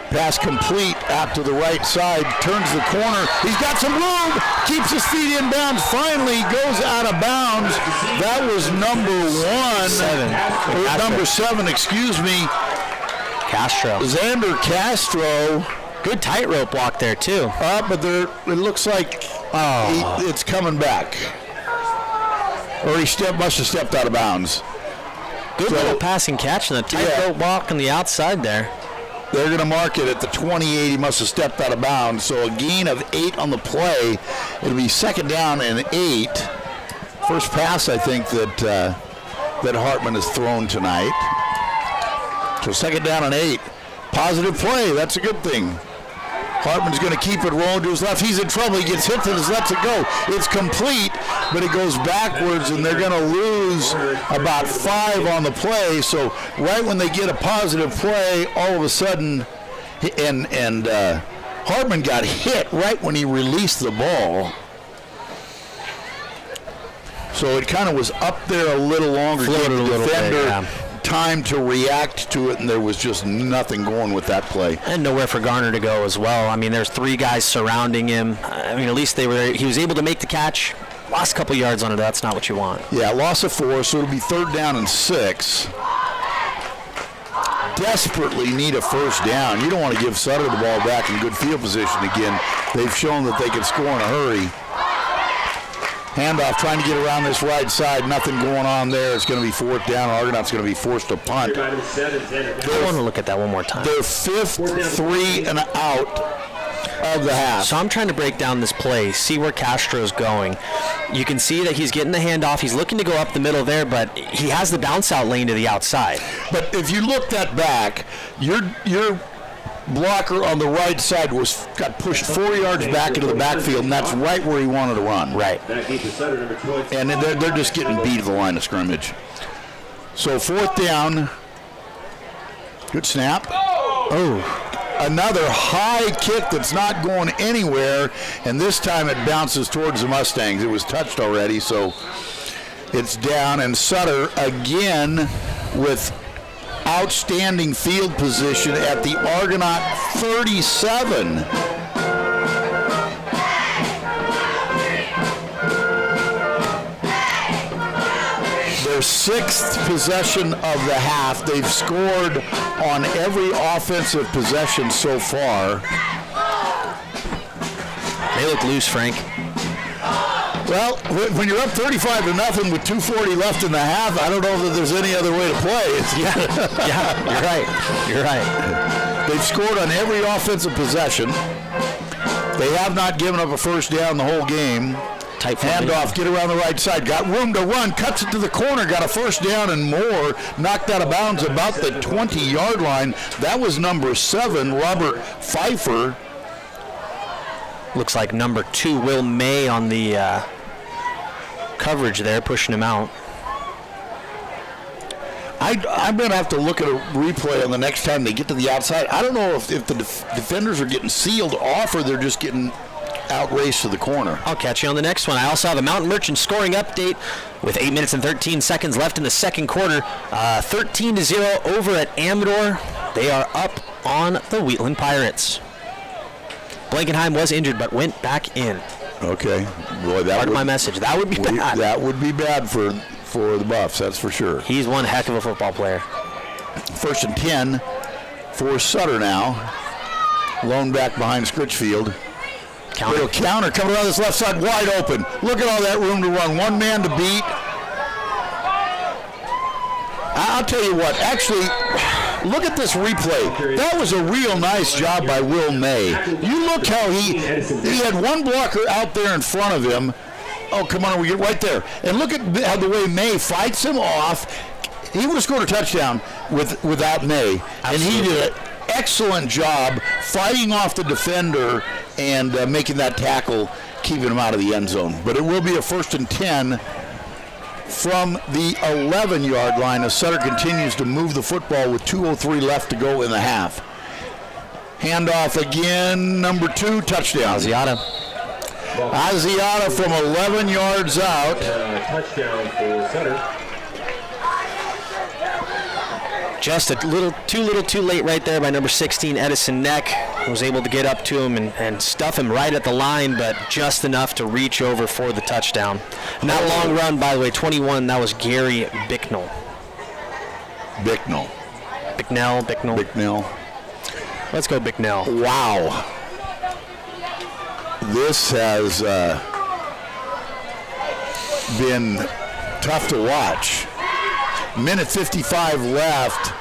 Pass complete out to the right side, turns the corner. He's got some room, keeps his feet in bounds, finally goes out of bounds. That was number 7, excuse me. Castro. Xander Castro. Good tightrope walk there, too. But it looks like it's coming back. Or he must have stepped out of bounds. Good little passing catch and the tightrope walk on the outside there. They're going to mark it at the 28. He must have stepped out of bounds. So a gain of 8 on the play. It'll be 2nd down and 8. First pass, I think, that Hartman has thrown tonight. So 2nd down and 8. Positive play. That's a good thing. Hartman's going to keep it rolling to his left. He's in trouble. He gets hit and just lets it go. It's complete, but it goes backwards, and they're going to lose about 5 on the play. So right when they get a positive play, all of a sudden, and Hartman got hit right when he released the ball. So it kind of was up there a little longer. Floated a little bit, time to react to it, and there was just nothing going with that play. And nowhere for Garner to go as well. I mean, there's 3 guys surrounding him. I mean, at least he was able to make the catch. Lost a couple yards on it. That's not what you want. Yeah, loss of 4, so it'll be 3rd down and 6. desperately need a first down. You don't want to give Sutter the ball back in good field position again. They've shown that they can score in a hurry. Handoff trying to get around this right side. Nothing going on there. It's going to be fourth down. Argonaut's going to be forced to punt. I want to look at that one more time. Their fifth 3 and out of the half. So I'm trying to break down this play, see where Castro's going. You can see that he's getting the handoff. He's looking to go up the middle there, but he has the bounce out lane to the outside. But if you look that back, your blocker on the right side got pushed 4 yards back into the backfield, and that's right where he wanted to run. Right. And they're just getting beat at the line of scrimmage. So fourth down. Good snap. Oh. Another high kick that's not going anywhere, and this time it bounces towards the Mustangs. It was touched already, so it's down, and Sutter again with outstanding field position at the Argonaut 37. Their sixth possession of the half. They've scored on every offensive possession so far. They look loose, Frank. Well, when you're up 35-0 with 2:40 left in the half, I don't know that there's any other way to play. You're right. They've scored on every offensive possession. They have not given up a first down the whole game. Tight handoff, get around the right side, got room to run, cuts it to the corner, got a first down and more, knocked out of bounds about the 20-yard line. That was number 7, Robert Pfeiffer. Looks like number 2, Will May, on the coverage there, pushing him out. I'm going to have to look at a replay on the next time they get to the outside. I don't know if the defenders are getting sealed off or they're just getting outraced to the corner. I'll catch you on the next one. I also have a Mountain Merchant scoring update with 8 minutes and 13 seconds left in the second quarter. 13-0 over at Amador. They are up on the Wheatland Pirates. Blankenheim was injured but went back in. Okay. Boy, that part of my message. That would be bad. That would be bad for the Buffs, that's for sure. He's one heck of a football player. First and 10 for Sutter now. Lone back behind Scritchfield. Little counter coming around this left side, wide open. Look at all that room to run. One man to beat. I'll tell you what, actually, look at this replay. That was a real nice job by Will May. You look how he had one blocker out there in front of him. Oh, come on, we get right there. And look at how the way May fights him off. He would have scored a touchdown without May. Absolutely. And he did an excellent job fighting off the defender and making that tackle, keeping him out of the end zone. But it will be a first and 10 from the 11-yard line as Sutter continues to move the football with 2:03 left to go in the half. Handoff again, number 2, touchdown. Asiata from 11 yards out. Touchdown for Sutter. Just a little too late right there by number 16, Edison Neck. Was able to get up to him and stuff him right at the line, but just enough to reach over for the touchdown. And that long run, by the way, 21, that was Gary Bicknell. Bicknell. Let's go Bicknell. Wow. This has been tough to watch. Minute 55 left.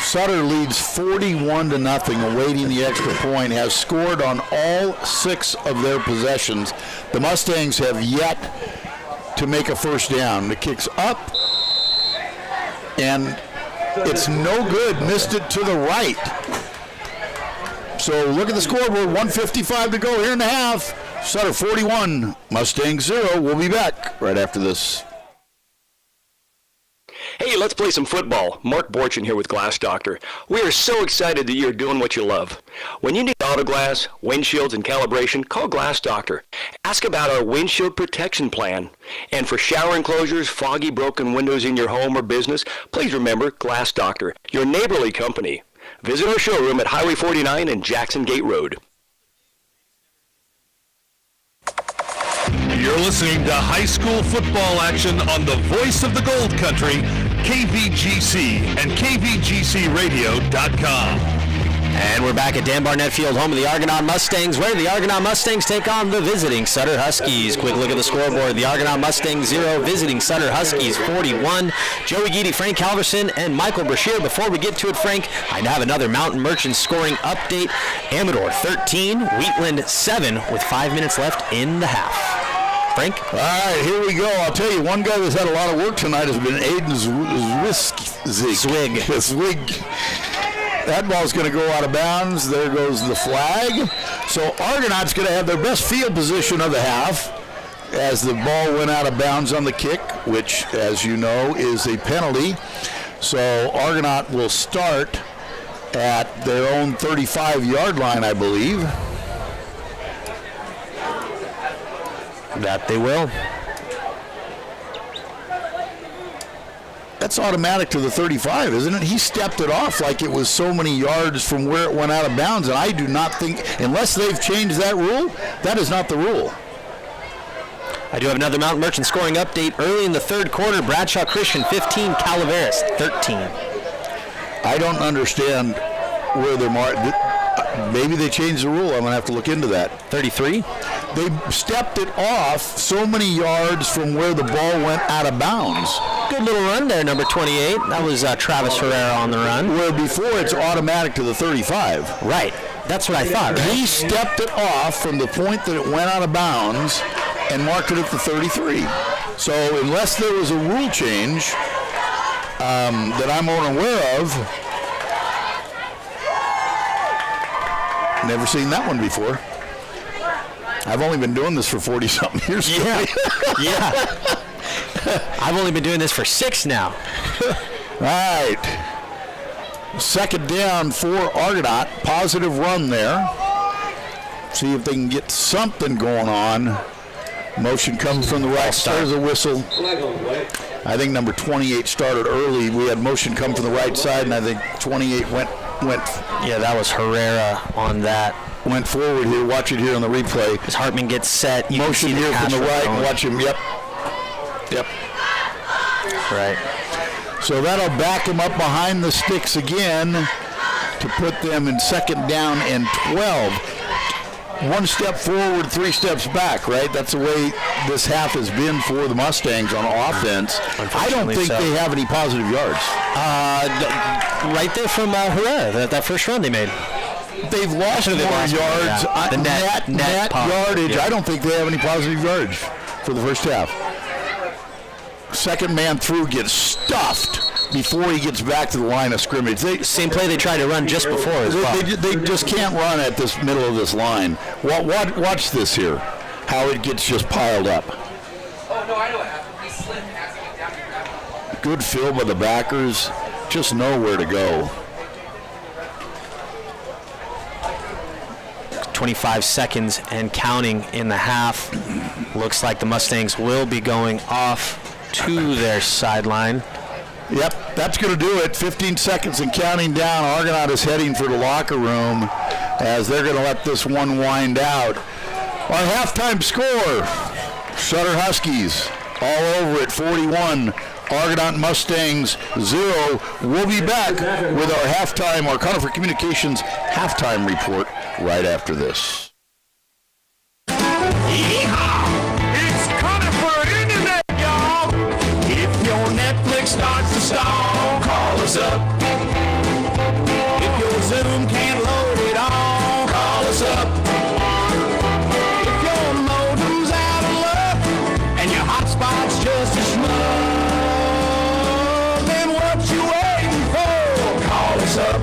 Sutter leads 41-0, awaiting the extra point, has scored on all 6 of their possessions. The Mustangs have yet to make a first down. The kick's up, and it's no good. Missed it to the right. So look at the scoreboard, 1:55 to go here in the half. Sutter 41, Mustangs 0. We'll be back right after this. Hey, let's play some football. Mark Borchin here with Glass Doctor. We are so excited that you're doing what you love. When you need auto glass, windshields, and calibration, call Glass Doctor. Ask about our windshield protection plan. And for shower enclosures, foggy, broken windows in your home or business, please remember Glass Doctor, your neighborly company. Visit our showroom at Highway 49 and Jackson Gate Road. You're listening to high school football action on the voice of the Gold Country, KVGC and KVGCradio.com. And we're back at Dan Barnett Field, home of the Argonaut Mustangs, where the Argonaut Mustangs take on the visiting Sutter Huskies. Quick look at the scoreboard. The Argonaut Mustangs 0, visiting Sutter Huskies 41. Joey Geedy, Frank Halverson, and Michael Brashear. Before we get to it, Frank, I have another Mountain Merchants scoring update. Amador 13, Wheatland 7, with 5 minutes left in the half. Frank? All right, here we go. I'll tell you, one guy that's had a lot of work tonight has been Aiden Zwig. That ball's going to go out of bounds. There goes the flag. So Argonaut's going to have their best field position of the half as the ball went out of bounds on the kick, which, as you know, is a penalty. So Argonaut will start at their own 35-yard line, I believe. That they will. That's automatic to the 35, isn't it? He stepped it off like it was so many yards from where it went out of bounds, and I do not think, unless they've changed that rule, that is not the rule. I do have another Mountain Merchant scoring update. Early in the third quarter, Bradshaw Christian 15, Calaveras 13. I don't understand where they're marked. Maybe they changed the rule. I'm going to have to look into that. 33? They stepped it off so many yards from where the ball went out of bounds. Good little run there, number 28. That was Travis Herrera on the run. Where before it's automatic to the 35. Right. That's what I thought, right? He stepped it off from the point that it went out of bounds and marked it at the 33. So unless there was a rule change that I'm unaware of, never seen that one before. I've only been doing this for 40-something years. Yeah. Yeah. I've only been doing this for 6 now. Right. Second down for Argonaut. Positive run there. See if they can get something going on. Motion comes from the right. There's a whistle. I think number 28 started early. We had motion come from the right side, and I think 28 went. Yeah, that was Herrera on that. Went forward here. Watch it here on the replay. As Hartman gets set, you motion can see here from the right. going. Watch him. Yep. Right. So that'll back him up behind the sticks again to put them in second down and 12. 1 step forward, 3 steps back, right? That's the way this half has been for the Mustangs on offense. I don't think they have any positive yards. Right there from Herrera, that first run they made. They've lost more yards. The net yardage. Yeah. I don't think they have any positive yards for the first half. Second man through gets stuffed before he gets back to the line of scrimmage. Same play they tried to run just before as well. They just can't run at this middle of this line. Watch this here, how it gets just piled up. Oh, no, I know what happened. He slipped and has to get down and grab it. Good fill by the backers. Just know where to go. 25 seconds and counting in the half. Looks like the Mustangs will be going off to their sideline. Yep, that's going to do it. 15 seconds and counting down. Argonaut is heading for the locker room as they're going to let this one wind out. Our halftime score, Sutter Huskies all over it, 41. Argonaut Mustangs 0. We'll be back with our Conifer Communications halftime report right after this. Yeehaw! It's Conifer Internet, y'all! If your Netflix starts to stall, call us up. If your Zoom can't load it all, call us up. If your modem's out of luck and your hotspot's just as slow, then what you waiting for? Call us up.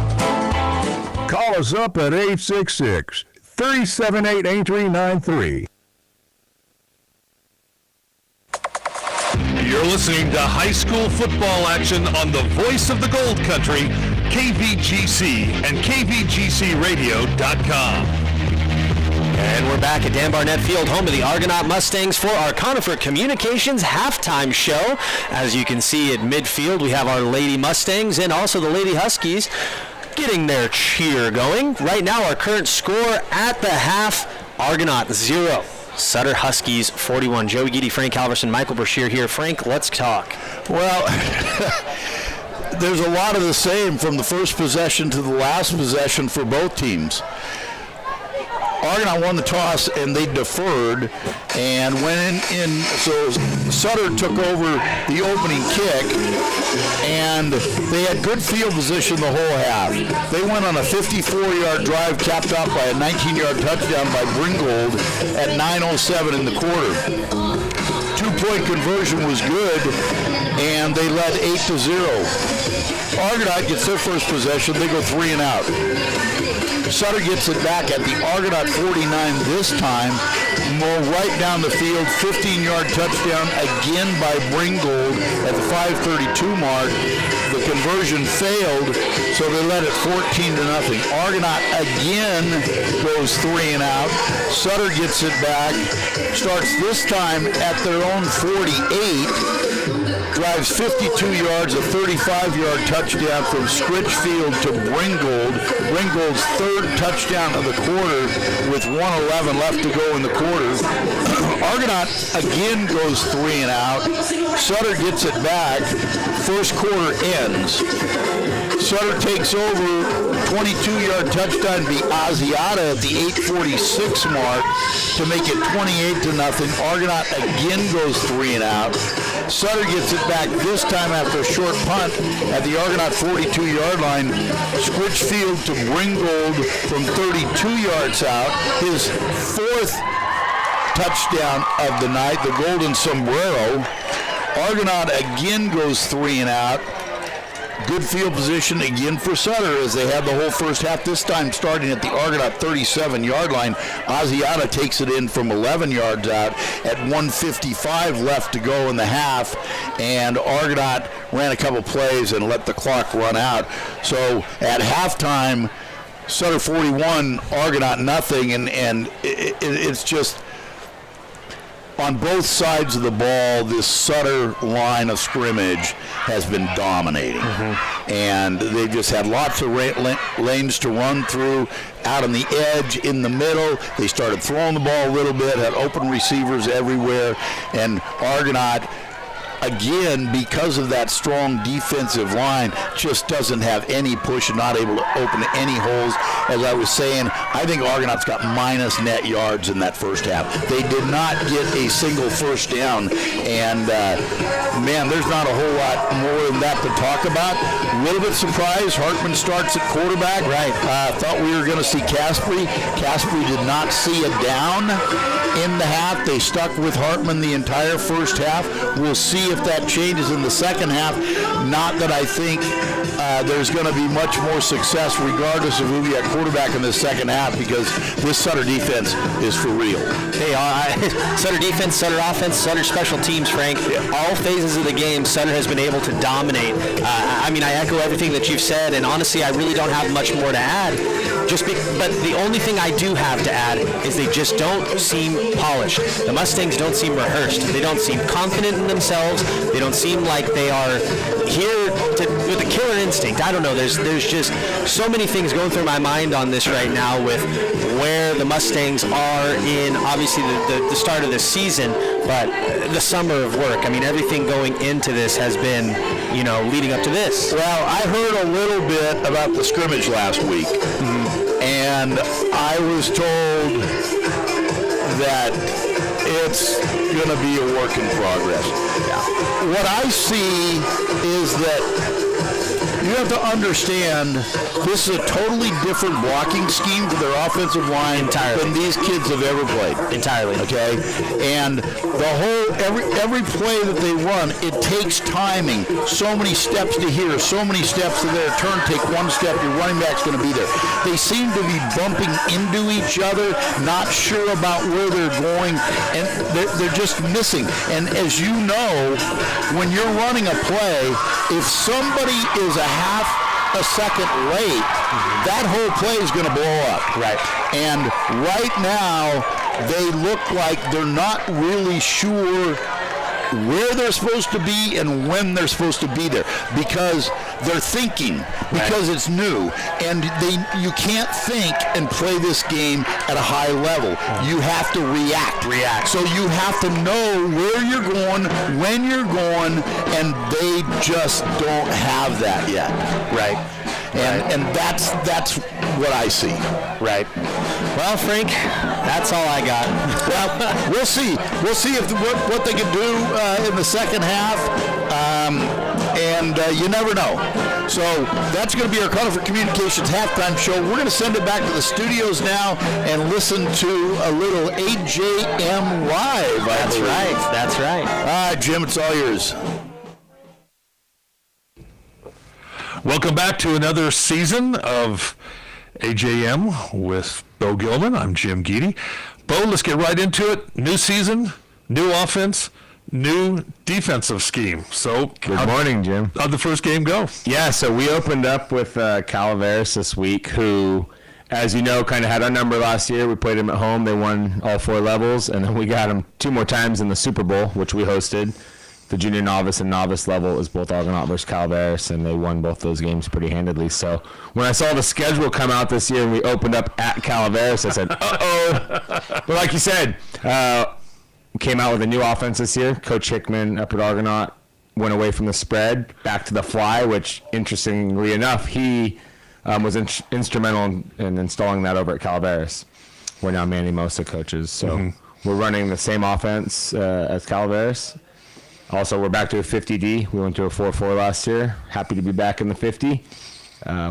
Call us up at 866-378-8393. You're listening to high school football action on the voice of the Gold Country, KVGC and KVGCradio.com. And we're back at Dan Barnett Field, home of the Argonaut Mustangs, for our Conifer Communications halftime show. As you can see at midfield, we have our Lady Mustangs and also the Lady Huskies getting their cheer going. Right now, our current score at the half, Argonaut 0, Sutter Huskies 41. Joey Geedy, Frank Halverson, Michael Brashear here. Frank, let's talk. Well, there's a lot of the same from the first possession to the last possession for both teams. Argonaut won the toss and they deferred and went in. So Sutter took over the opening kick and they had good field position the whole half. They went on a 54-yard drive capped off by a 19-yard touchdown by Bringold at 9:07 in the quarter. 2-point conversion was good and they led 8-0. Argonaut gets their first possession. They go 3 and out. Sutter gets it back at the Argonaut 49 this time. More right down the field, 15-yard touchdown again by Bringold at the 5:32 mark. The conversion failed, so they led it 14-0. Argonaut again goes 3 and out. Sutter gets it back, starts this time at their own 48. Drives 52 yards, a 35-yard touchdown from Scritchfield to Bringold. Bringold's third touchdown of the quarter with 1:11 left to go in the quarter. Argonaut again goes 3 and out. Sutter gets it back. First quarter ends. Sutter takes over, 22-yard touchdown by Asiata at the 8:46 mark to make it 28-0. Argonaut again goes 3 and out. Sutter gets it back this time after a short punt at the Argonaut 42-yard line. Scritchfield to Bringold from 32 yards out. His fourth touchdown of the night, the Golden Sombrero. Argonaut again goes 3 and out. Good field position again for Sutter as they have the whole first half, this time starting at the Argonaut 37-yard line. Asiata takes it in from 11 yards out at 1:55 left to go in the half, and Argonaut ran a couple plays and let the clock run out. So at halftime, Sutter 41, Argonaut nothing, and it's just on both sides of the ball, this Sutter line of scrimmage has been dominating. And they've just had lots of lanes to run through, out on the edge, in the middle. They started throwing the ball a little bit, had open receivers everywhere, and Argonaut, again, because of that strong defensive line, just doesn't have any push and not able to open any holes. As I was saying, I think Argonaut's got minus net yards in that first half. They did not get a single first down, and man, there's not a whole lot more than that to talk about. A little bit surprised, Hartman starts at quarterback. Right. Thought we were going to see Caspery. Caspery did not see a down in the half. They stuck with Hartman the entire first half. We'll see if that changes in the second half. Not that I think there's going to be much more success regardless of who we have quarterback in this second half, because this Sutter defense is for real. Hey, Sutter defense, Sutter offense, Sutter special teams, Frank. All phases of the game, Sutter has been able to dominate. I mean, I echo everything that you've said, and honestly, I really don't have much more to add. But the only thing I do have to add is they just don't seem polished. The Mustangs don't seem rehearsed. They don't seem confident in themselves. They don't seem like they are here with a killer instinct. I don't know. There's just so many things going through my mind on this right now with where the Mustangs are in, obviously, the start of this season, but the summer of work. I mean, everything going into this has been, leading up to this. Well, I heard a little bit about the scrimmage last week, and I was told that it's going to be a work in progress. What I see is that you have to understand this is a totally different blocking scheme for their offensive line than these kids have ever played. Entirely. Okay? And the whole, every play that they run, it takes timing. So many steps to here, so many steps to there. Turn, take one step, your running back's going to be there. They seem to be bumping into each other, not sure about where they're going, and they're just missing. And as you know, when you're running a play, if somebody is a half a second late, that whole play is going to blow up. Right. And right now, they look like they're not really sure where they're supposed to be and when they're supposed to be there, because they're thinking because it's new, and you can't think and play this game at a high level. You have to react. So you have to know where you're going, when you're going, and they just don't have that yet. Right. And that's what I see. Right. Well, Frank, that's all I got. Well, we'll see. We'll see what they can do in the second half, and you never know. So that's going to be our Conifer Communications halftime show. We're going to send it back to the studios now and listen to a little AJM Live. That's right. All right, Jim, it's all yours. Welcome back to another season of AJM with Bo Gilman. I'm Jim Geedy. Bo, let's get right into it. New season, new offense, new defensive scheme. So, good morning, Jim. How'd the first game go? Yeah, so we opened up with Calaveras this week, who, as you know, kind of had our number last year. We played them at home. They won all 4 levels, and then we got them 2 more times in the Super Bowl, which we hosted. The junior novice and novice level is both Argonaut versus Calaveras, and they won both those games pretty handedly. So when I saw the schedule come out this year and we opened up at Calaveras, I said, uh-oh. But like you said, came out with a new offense this year. Coach Hickman up at Argonaut went away from the spread, back to the fly, which, interestingly enough, he was instrumental in installing that over at Calaveras. We're now Manny Mosa coaches. So we're running the same offense as Calaveras. Also, we're back to a 50D. We went to a 4-4 last year. Happy to be back in the 50,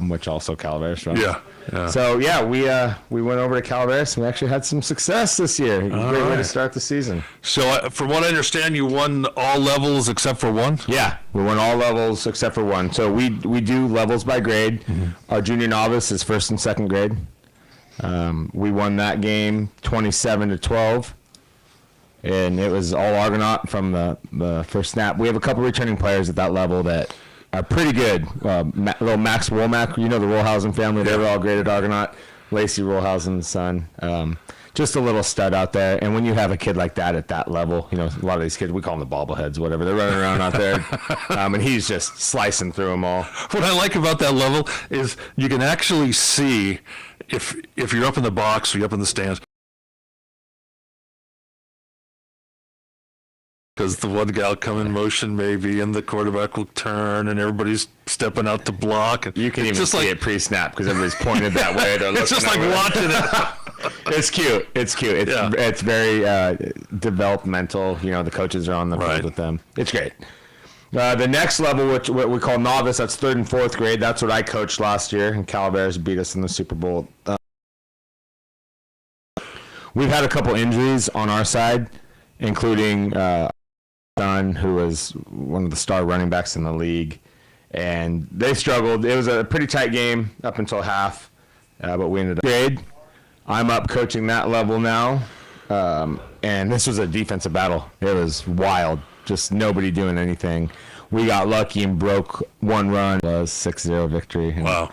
which also Calaveras runs. Yeah. So, yeah, we went over to Calaveras, and we actually had some success this year. Great way to start the season. So, from what I understand, you won all levels except for one? Yeah, we won all levels except for one. So, we do levels by grade. Our junior novice is first and second grade. We won that game 27-12. And it was all Argonaut from the first snap. We have a couple returning players at that level that are pretty good. Little Max Womack, you know the Rollhausen family. They were all great at Argonaut. Lacey Rollhausen's son. Just a little stud out there. And when you have a kid like that at that level, you know, a lot of these kids, we call them the bobbleheads, whatever. They're running around out there. And he's just slicing through them all. What I like about that level is you can actually see if you're up in the box or you're up in the stands, because the one guy will come in motion maybe, and the quarterback will turn, and everybody's stepping out to block. And you can even see it pre-snap because everybody's pointed that way. It's just like watching it. It's cute. It's very developmental. You know, the coaches are on the field with them. It's great. The next level, which what we call novice, that's 3rd and 4th grade. That's what I coached last year, and Calaveras beat us in the Super Bowl. We've had a couple injuries on our side, including Son, who was one of the star running backs in the league, and they struggled. It was a pretty tight game up until half, but we ended up grade. I'm up coaching that level now, and this was a defensive battle. It was wild, just nobody doing anything. We got lucky and broke one run. It was 6-0 victory. And wow.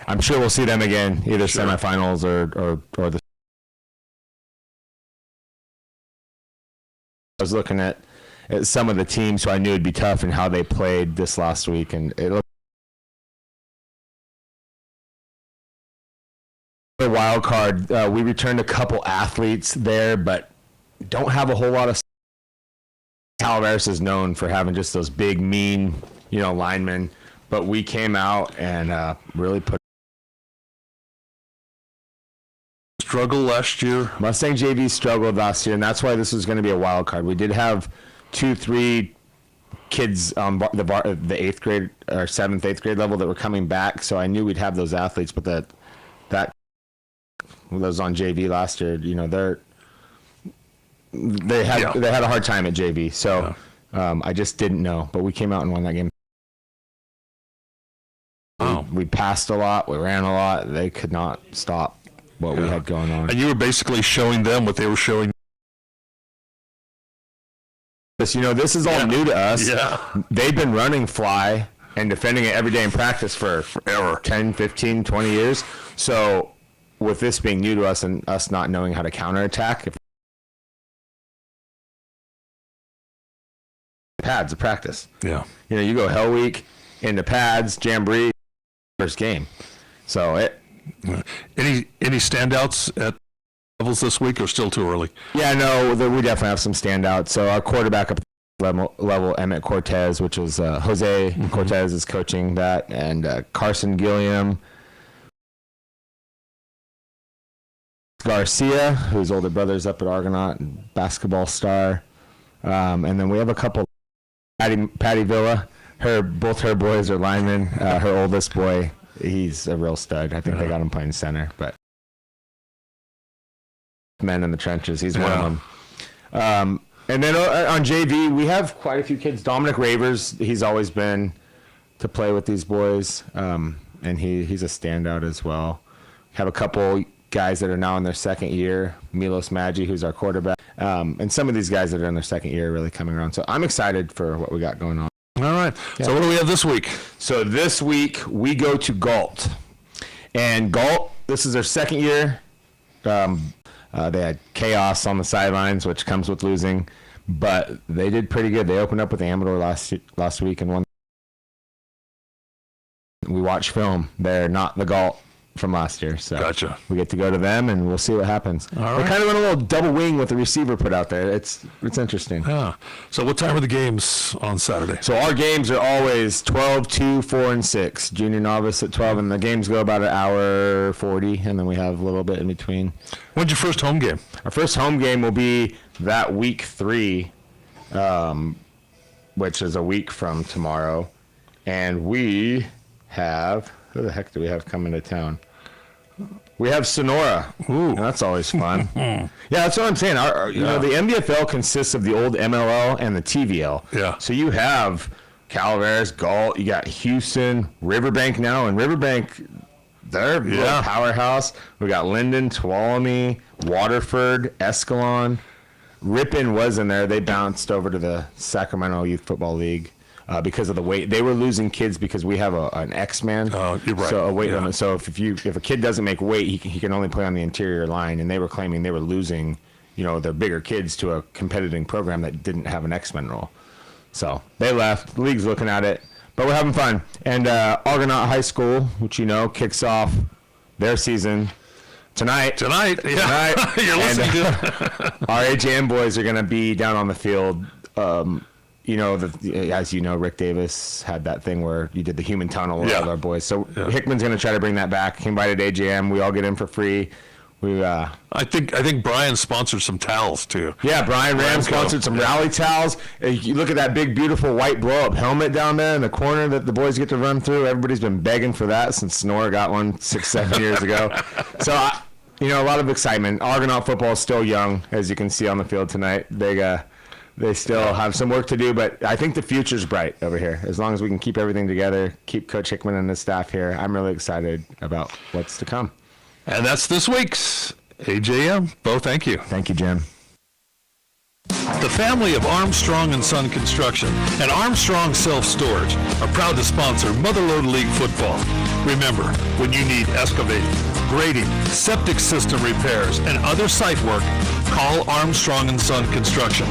I'm sure we'll see them again, either semifinals or the. I was looking at some of the teams who I knew would be tough and how they played this last week, and it looked a wild card. We returned a couple athletes there, but don't have a whole lot of. Calaveras is known for having just those big, mean, linemen, but we came out and really put. Struggle last year. Mustang JV struggled last year, and that's why this was going to be a wild card. We did have 2-3 kids on the 8th grade or 7th, 8th grade level that were coming back, so I knew we'd have those athletes. But that was on JV last year. They had a hard time at JV, so I just didn't know. But we came out and won that game. Wow. We passed a lot. We ran a lot. They could not stop what we had going on. And you were basically showing them what they were showing. This is all new to us. Yeah. They've been running fly and defending it every day in practice for forever, 10, 15, 20 years. So with this being new to us and us not knowing how to counterattack, pads of practice. Yeah. You go hell week, into pads, jamboree, first game. So Any standouts at levels this week, or still too early? Yeah, no, we definitely have some standouts. So our quarterback up level Emmett Cortez, which is Jose Cortez is coaching that, and Carson Gilliam, Garcia, whose older brother's up at Argonaut, and basketball star. And then we have a couple. Patty Villa, both her boys are linemen. Her oldest boy, he's a real stud. I think they got him playing center, but men in the trenches, he's one of them. And then on JV, we have quite a few kids. Dominic Ravers, he's always been to play with these boys, and he's a standout as well. Have a couple guys that are now in their second year. Milos Maggi, who's our quarterback, and some of these guys that are in their second year are really coming around. So I'm excited for what we got going on. All right. Yeah. So what do we have this week? So this week we go to Galt, and Galt, this is their second year. They had chaos on the sidelines, which comes with losing, but they did pretty good. They opened up with Amador last week and won. We watched film. They're not the Galt from last year, so gotcha. We get to go to them, and we'll see what happens. All right. They kind of went a little double wing with the receiver put out there. It's interesting. Yeah. So what time are the games on Saturday? So our games are always 12, 2, 4, and 6. Junior novice at 12, and the games go about an hour 40, and then we have a little bit in between. When's your first home game? Our first home game will be that week 3, which is a week from tomorrow, and we have, who the heck do we have coming to town? We have Sonora. Ooh, that's always fun. Yeah, that's what I'm saying. You know, the MDFL consists of the old MLL and the TVL. Yeah. So you have Calaveras, Galt, you got Houston, Riverbank now, and Riverbank, they're a little powerhouse. We got Linden, Tuolumne, Waterford, Escalon. Ripon was in there. They bounced over to the Sacramento Youth Football League. Because of the weight, they were losing kids because we have an X-man. Oh, you're right. So a weight limit. So if a kid doesn't make weight, he can only play on the interior line. And they were claiming they were losing, their bigger kids to a competing program that didn't have an X-men role. So they left. The league's looking at it, but we're having fun. And Argonaut High School, which kicks off their season tonight. Tonight, yeah. You're listening to our AJM boys are going to be down on the field. As you know, Rick Davis had that thing where you did the human tunnel with all our boys. So Hickman's going to try to bring that back. He invited AJM. We all get in for free. I think Brian sponsored some towels too. Yeah, Brian Ram sponsored some rally towels. You look at that big, beautiful white blow-up helmet down there in the corner that the boys get to run through. Everybody's been begging for that since Sonora got one 6-7 years ago. So, a lot of excitement. Argonaut football is still young, as you can see on the field tonight. They still have some work to do, but I think the future's bright over here. As long as we can keep everything together, keep Coach Hickman and his staff here, I'm really excited about what's to come. And that's this week's AJM. Bo, thank you. Thank you, Jim. The family of Armstrong & Son Construction and Armstrong Self-Storage are proud to sponsor Motherlode League football. Remember, when you need excavating, grading, septic system repairs, and other site work, call Armstrong & Son Construction.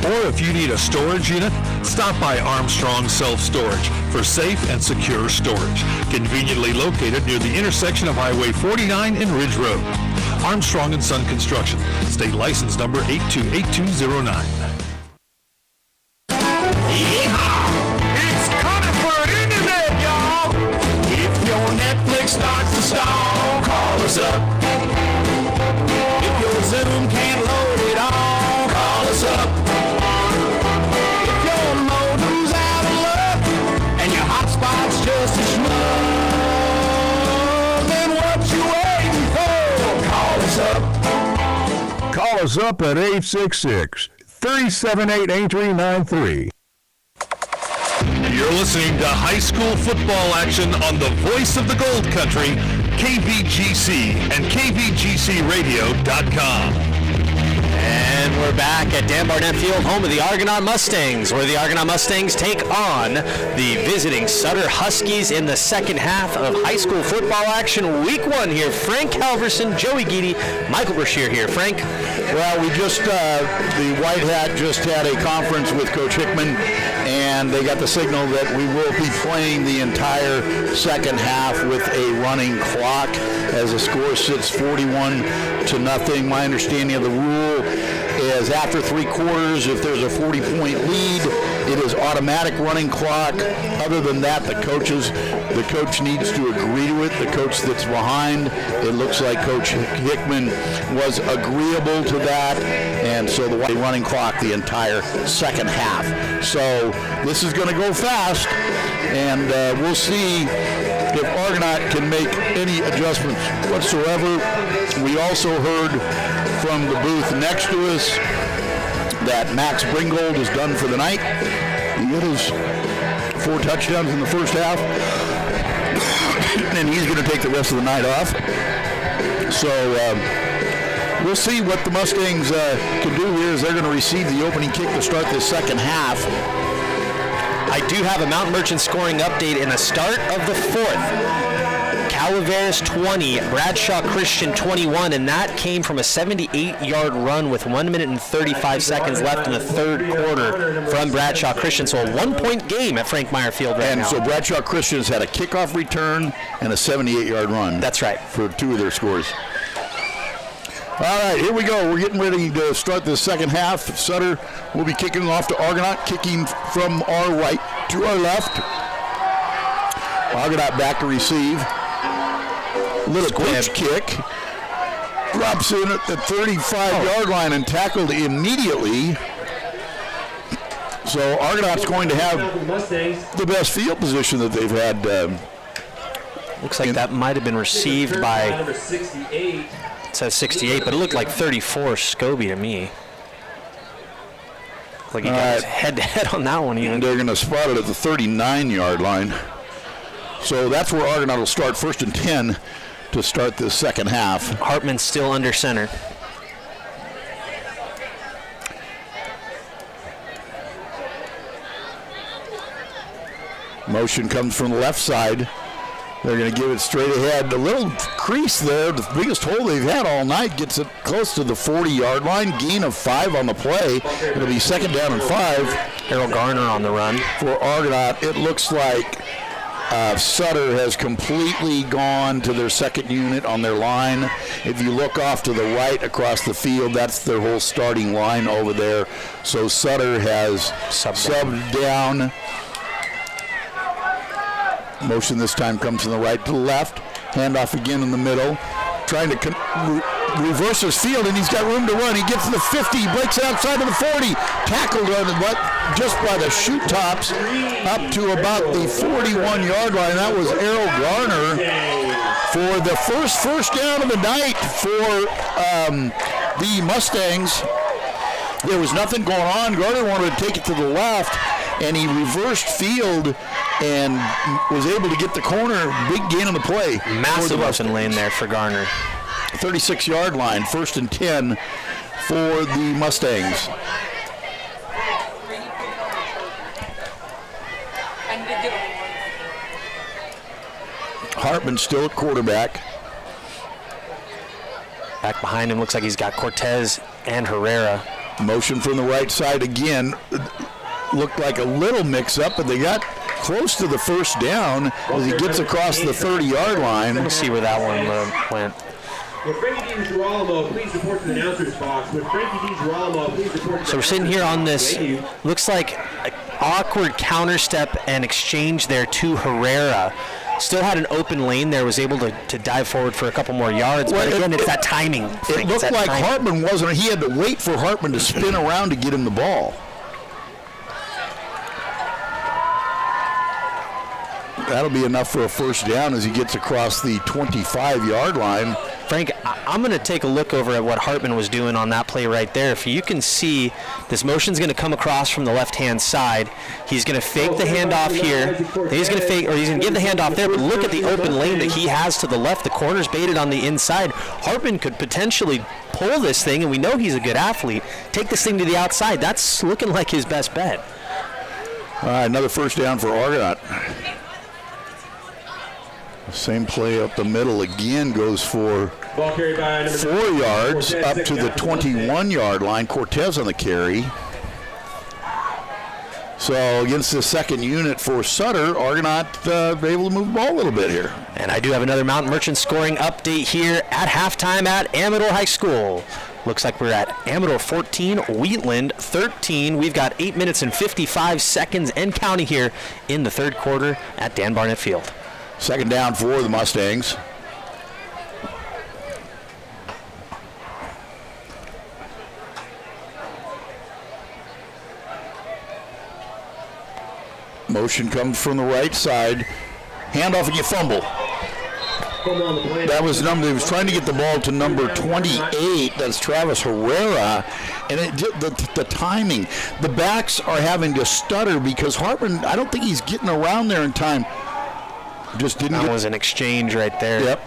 Or if you need a storage unit, stop by Armstrong Self-Storage for safe and secure storage. Conveniently located near the intersection of Highway 49 and Ridge Road. Armstrong & Son Construction. State license number 828209. It's coming for an internet, y'all. If your Netflix starts to stall, call us up. If your Zoom can't load it all, call us up. If your modem's out of luck and your hotspot's just a schmuck, then what you waiting for? Call us up. Call us up at 866-378-8393. You're listening to high school football action on the voice of the Gold Country, KVGC and KVGCradio.com. And we're back at Dan Barnett Field, home of the Argonaut Mustangs, where the Argonaut Mustangs take on the visiting Sutter Huskies in the second half of high school football action. Week 1 here. Frank Halverson, Joey Geedy, Michael Brashear here. Frank? Well, the White Hat just had a conference with Coach Hickman, and they got the signal that we will be playing the entire second half with a running clock as the score sits 41-0. My understanding of the rule is after 3 quarters, if there's a 40-point lead, it is automatic running clock. Other than that, the coach needs to agree to it. The coach that's behind, it looks like Coach Hickman was agreeable to that, and so the running clock the entire second half. So this is going to go fast, and we'll see if Argonaut can make any adjustments whatsoever. We also heard from the booth next to us that Max Bringold is done for the night. He hit his 4 touchdowns in the first half, and he's going to take the rest of the night off. So we'll see what the Mustangs can do here as they're going to receive the opening kick to start the second half. I do have a Mountain Merchant scoring update in the start of the 4th. Calaveras 20, Bradshaw Christian 21, and that came from a 78-yard run with 1 minute and 35 seconds left in the third quarter from Bradshaw Christian. So a 1-point game at Frank Meyer Field right now. And so Bradshaw Christian's had a kickoff return and a 78-yard run. That's right. For 2 of their scores. All right, here we go. We're getting ready to start the second half. Sutter will be kicking off to Argonaut, kicking from our right to our left. Argonaut back to receive. Little quick kick. Drops in at the 35-yard line and tackled immediately. So Argonaut's going to have the best field position that they've had. Looks like that might have been received by... Number 68. It says 68, but it looked like 34 Scobie to me. Like he got his head-to-head on that one even. They're going to spot it at the 39-yard line. So that's where Argonaut will start, 1st and 10 to start the second half. Hartman still under center. Motion comes from the left side. They're going to give it straight ahead. A little crease there, the biggest hole they've had all night, gets it close to the 40-yard line. Gain of 5 on the play. It'll be 2nd down and 5. Harold Garner on the run. For Argonaut, it looks like Sutter has completely gone to their second unit on their line. If you look off to the right across the field, that's their whole starting line over there. So Sutter has subbed down. Motion this time comes from the right to the left. Handoff again in the middle. Trying to reverse his field, and he's got room to run. He gets to the 50, breaks outside of the 40. Tackled on just by the chute tops up to about the 41-yard line. That was Errol Garner for the first down of the night for the Mustangs. There was nothing going on. Garner wanted to take it to the left, and he reversed field and was able to get the corner. Big gain on the play. Massive open lane there for Garner. 36-yard line, 1st and 10 for the Mustangs. Hartman still at quarterback. Back behind him looks like he's got Cortez and Herrera. Motion from the right side again. Looked like a little mix-up, but they got close to the first down as he gets across the 30-yard line. We'll see where that one went. With Frankie DiGirolamo, please report to the announcer's box. With Frankie DiGirolamo, please report to So we're sitting here on this, looks like an awkward counter step and exchange there to Herrera. Still had an open lane there, was able to dive forward for a couple more yards, but again, it's that timing. It looked like Hartman wasn't. He had to wait for Hartman to spin around to get him the ball. That'll be enough for a first down as he gets across the 25-yard line. Frank, I'm going to take a look over at what Hartman was doing on that play right there. If you can see, this motion's going to come across from the left-hand side. He's going to fake the handoff here. He's going to give the handoff there, but look at the open lane that he has to the left. The corner's baited on the inside. Hartman could potentially pull this thing, and we know he's a good athlete. Take this thing to the outside. That's looking like his best bet. All right, another first down for Argonaut. Same play up the middle again goes for 4 yards up to the 21-yard line. Cortez on the carry. So against the second unit for Sutter, Argonaut able to move the ball a little bit here. And I do have another Mountain Merchant scoring update here at halftime at Amador High School. Looks like we're at Amador 14, Wheatland 13. We've got 8 minutes and 55 seconds and counting here in the third quarter at Dan Barnett Field. Second down for the Mustangs. Motion comes from the right side. Handoff and you fumble. That was he was trying to get the ball to number 28. That's Travis Herrera. And the timing. The backs are having to stutter because Hartman, I don't think he's getting around there in time. Just didn't. That was an exchange right there. Yep.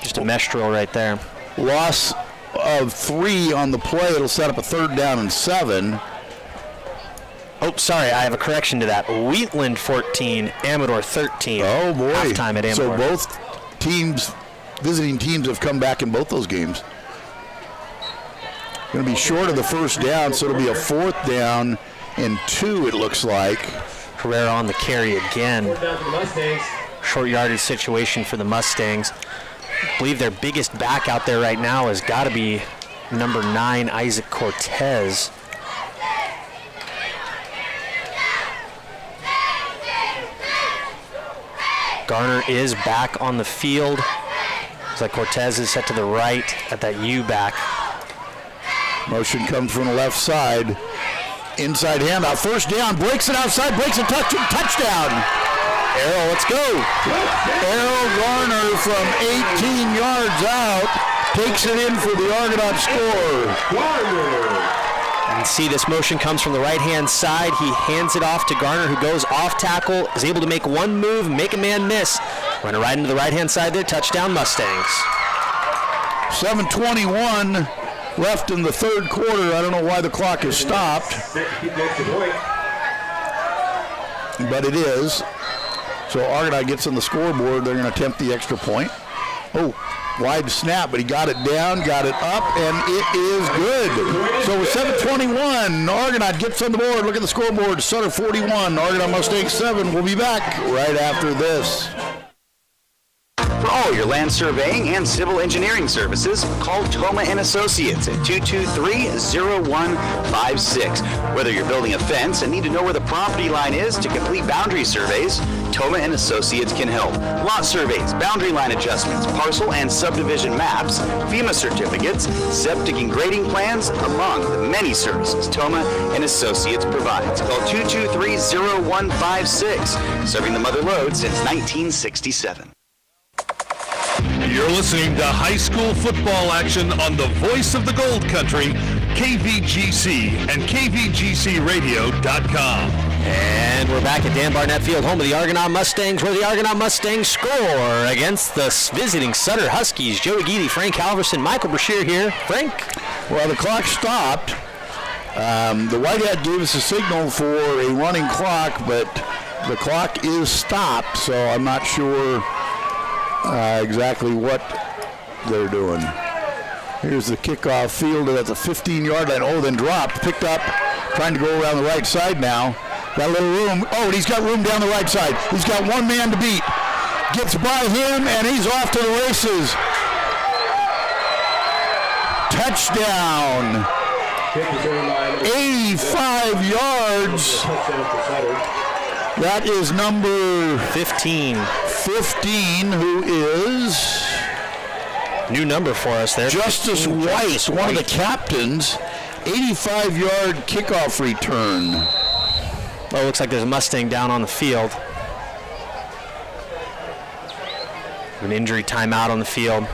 Just a mesh drill right there. Loss of 3 on the play. It'll set up a 3rd down and 7. Oh, sorry, I have a correction to that. Wheatland 14, Amador 13. Oh, boy. Halftime at Amador. So both teams, visiting teams, have come back in both those games. Going to be short of the first down, so it'll be a 4th down and 2, it looks like. Herrera on the carry again. 4th down for the Mustangs. Short yardage situation for the Mustangs. I believe their biggest back out there right now has got to be number 9, Isaac Cortez. Garner is back on the field. Looks like Cortez is set to the right at that U back. Motion comes from the left side. Inside handoff, first down, breaks it outside, breaks a touchdown. Errol, let's go. Errol Garner from 18 yards out takes it in for the Argonaut score. And see, this motion comes from the right-hand side. He hands it off to Garner, who goes off tackle, is able to make one move, make a man miss. Running right into the right-hand side there, touchdown Mustangs. 7:21 left in the third quarter. I don't know why the clock is stopped, but it is. So Argonaut gets on the scoreboard. They're going to attempt the extra point. Oh, wide snap, but he got it down, got it up, and it is good. So with 7:21, Argonaut gets on the board. Look at the scoreboard. Sutter 41, Argonaut Mustangs 7. We'll be back right after this. For all your land surveying and civil engineering services, call Toma and Associates at 223-0156. Whether you're building a fence and need to know where the property line is to complete boundary surveys, Toma and Associates can help. Lot surveys, boundary line adjustments, parcel and subdivision maps, FEMA certificates, septic and grading plans, among the many services Toma and Associates provides. Call 223-0156, serving the Mother Lode since 1967. You're listening to high school football action on the voice of the Gold Country, KVGC and KVGCradio.com. And we're back at Dan Barnett Field, home of the Argonaut Mustangs, where the Argonaut Mustangs score against the visiting Sutter Huskies. Joey Geedy, Frank Halverson, Michael Brashear here. Frank? Well, the clock stopped. The White Hat gave us a signal for a running clock, but the clock is stopped, so I'm not sure exactly what they're doing. Here's the kickoff field. That's a 15-yard line. Oh, then dropped, picked up, trying to go around the right side now. Got a little room. Oh, and he's got room down the right side. He's got one man to beat. Gets by him, and he's off to the races. Touchdown. 85 yards. That is number 15. 15, who is new number for us there. Justice Weiss, one of the captains. 85-yard kickoff return. Well, it looks like there's a Mustang down on the field. An injury timeout on the field.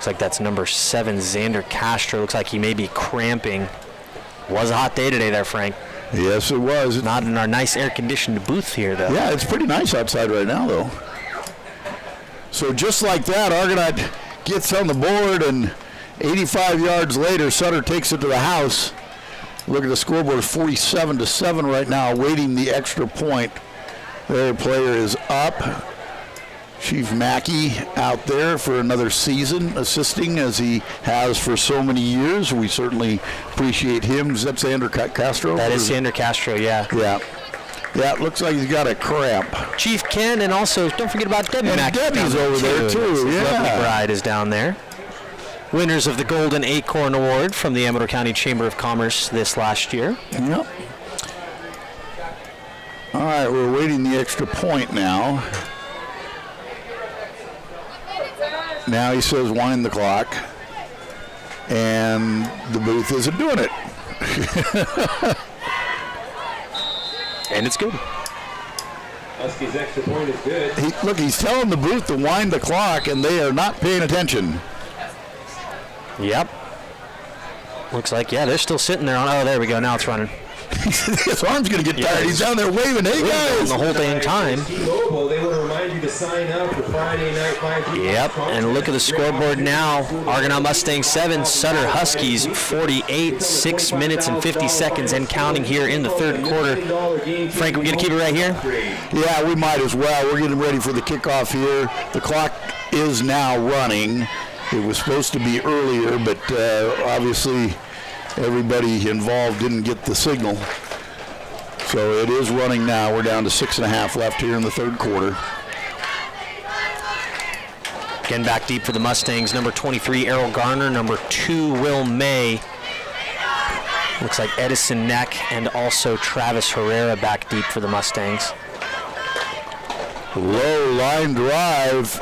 Looks like that's number 7, Xander Castro. Looks like he may be cramping. Was a hot day today there, Frank. Yes, it was. Not in our nice air-conditioned booth here, though. Yeah, it's pretty nice outside right now, though. So just like that, Argonaut gets on the board, and 85 yards later, Sutter takes it to the house. Look at the scoreboard, 47-7 right now, awaiting the extra point. Their player is up. Chief Mackey out there for another season, assisting as he has for so many years. We certainly appreciate him. Is that Xander Castro? That is Xander Castro, yeah. Yeah. Yeah, it looks like he's got a cramp. Chief Ken, and also don't forget about Debbie And Mackey. Debbie's over there, too. His Yeah. lovely bride is down there. Winners of the Golden Acorn Award from the Amador County Chamber of Commerce this last year. Yep. All right, we're waiting the extra point now. Now he says wind the clock, and the booth isn't doing it. And it's good. Huskies extra point is good. Look, he's telling the booth to wind the clock, and they are not paying attention. Yep. Looks like, yeah, they're still sitting there on, oh, there we go, now it's running. His arm's going to get tired. He's down there waving, hey, guys. The whole dang time. T-Mobile, they want to remind you to sign up for Friday night 5 Yep, and look at the scoreboard now. Argonaut Mustangs 7, Sutter Huskies 48, 6 minutes and 50 seconds and counting here in the third quarter. Frank, we going to keep it right here? Yeah, we might as well. We're getting ready for the kickoff here. The clock is now running. It was supposed to be earlier, but obviously everybody involved didn't get the signal. So it is running now. We're down to 6.5 left here in the third quarter. Again, back deep for the Mustangs. Number 23, Errol Garner. Number 2, Will May. Looks like Edison Neck and also Travis Herrera back deep for the Mustangs. Low line drive,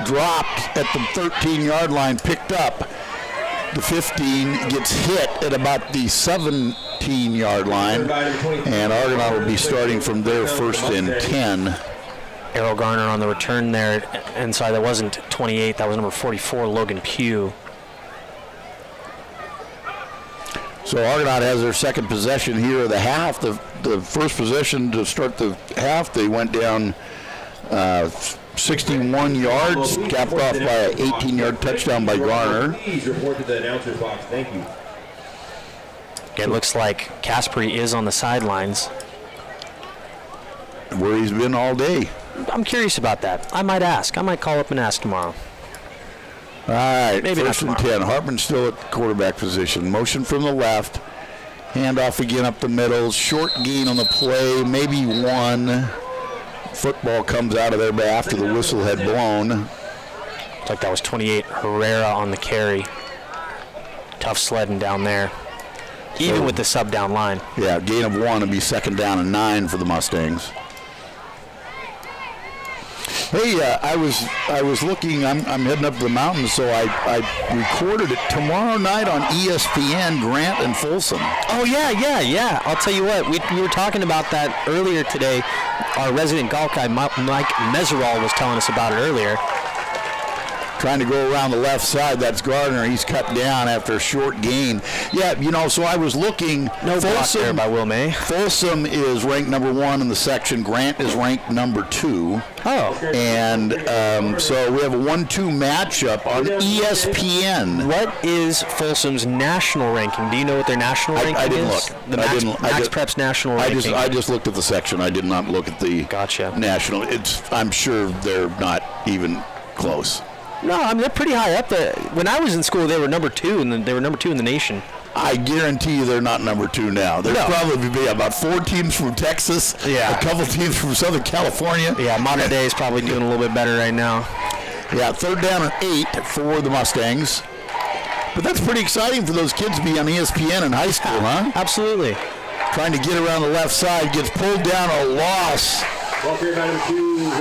dropped at the 13-yard line, picked up. The 15 gets hit at about the 17-yard line, and Argonaut will be starting from their 1st and 10. Errol Garner on the return there, and sorry, that wasn't 28, that was number 44, Logan Pugh. So Argonaut has their second possession here of the half. The first possession to start the half, they went down 61 yards, capped off by an 18-yard touchdown by Garner. Please report to the announcer's box. Thank you. It looks like Caspary is on the sidelines. Where he's been all day. I'm curious about that. I might ask. I might call up and ask tomorrow. All right, Maybe first and 10. Hartman's still at quarterback position. Motion from the left. Handoff again up the middle. Short gain on the play, maybe one. Football comes out of there after the whistle had blown. Looks like that was 28, Herrera on the carry. Tough sledding down there, even with the sub down line. Yeah, gain of 1 would be 2nd down and 9 for the Mustangs. Hey, I was looking. I'm heading up the mountain, so I recorded it tomorrow night on ESPN. Grant and Folsom. Oh yeah. I'll tell you what. We were talking about that earlier today. Our resident golf guy Mike Meserol was telling us about it earlier. Trying to go around the left side. That's Gardner. He's cut down after a short gain. Yeah, so I was looking. No block there by Will May. Folsom is ranked number 1 in the section. Grant is ranked number 2. Oh. And so we have a 1-2 matchup on ESPN. What is Folsom's national ranking? Do you know what their national ranking is? I didn't look. The Max Prep's national ranking. I just looked at the section. I did not look at the national. I'm sure they're not even close. No, I mean they're pretty high up there. When I was in school, they were number 2, and they were number 2 in the nation. I guarantee you they're not number 2 now. There's probably be about 4 teams from Texas, a couple teams from Southern California. Yeah, Modern Day is probably doing a little bit better right now. Yeah, 3rd down and 8 for the Mustangs. But that's pretty exciting for those kids to be on ESPN in high school, huh? Absolutely. Trying to get around the left side, gets pulled down, a loss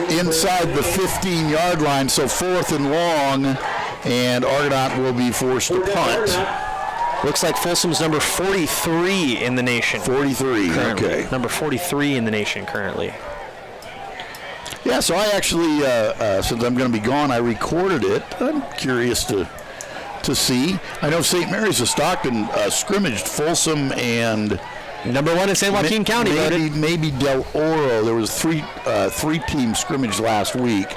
inside the 15-yard line, so 4th and long, and Argonaut will be forced to punt. Looks like Folsom's number 43 in the nation. 43, currently. okay. Number 43 in the nation currently. Yeah, so I actually, since I'm going to be gone, I recorded it. I'm curious to see. I know St. Mary's of Stockton scrimmaged Folsom and number 1 in San Joaquin County. Maybe Del Oro. There was three team scrimmage last week.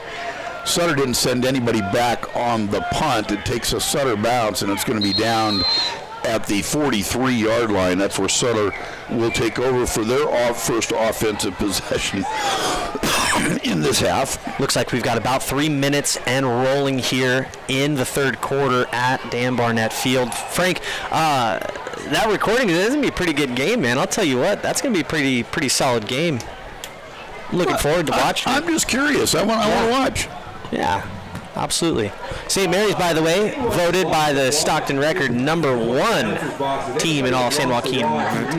Sutter didn't send anybody back on the punt. It takes a Sutter bounce, and it's going to be down at the 43-yard line. That's where Sutter will take over for their first offensive possession in this half. Looks like we've got about 3 minutes and rolling here in the third quarter at Dan Barnett Field. Frank, that recording is going to be a pretty good game, man. I'll tell you what, that's going to be a pretty solid game. Looking forward to watching. I'm just curious. I want to watch. Yeah, absolutely. St. Mary's, by the way, voted by the Stockton Record number 1 team in all San Joaquin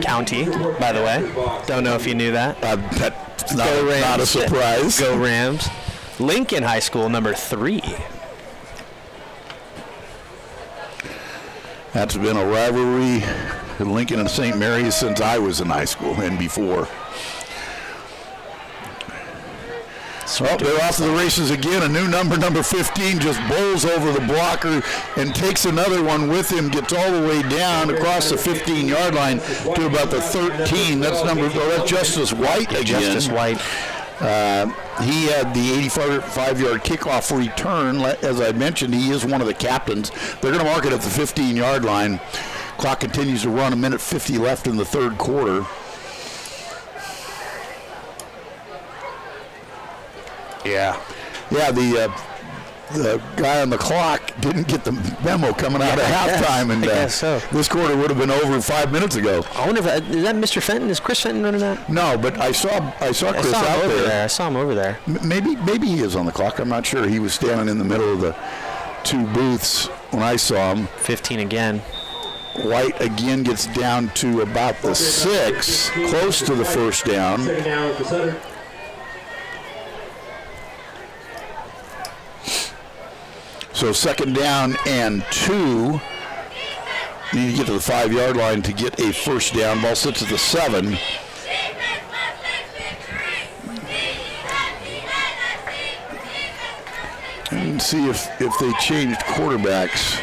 County, by the way. Don't know if you knew that. That's not a surprise. Go Rams. Lincoln High School, number 3. That's been a rivalry in Lincoln and St. Mary's since I was in high school and before. Well, they're off to the races again. A new number 15, just bowls over the blocker and takes another one with him, gets all the way down across the 15-yard line to about the 13. That's Justice White again. Justice White. He had the 85-yard kickoff return. As I mentioned, he is one of the captains. They're going to mark it at the 15-yard line. Clock continues to run, 1:50 left in the third quarter. Yeah, the guy on the clock didn't get the memo coming out of halftime, and this quarter would have been over 5 minutes ago. I wonder if is that Mr. Fenton? Is Chris Fenton running that? No, but I saw Chris out there. I saw him over there. Maybe he is on the clock. I'm not sure. He was standing in the middle of the two booths when I saw him. 15 again. White again gets down to about the 6, close to the first down. Second down for Sutter. So second down and 2. You need to get to the 5-yard line to get a first down. Ball sits at the 7. And see if they changed quarterbacks.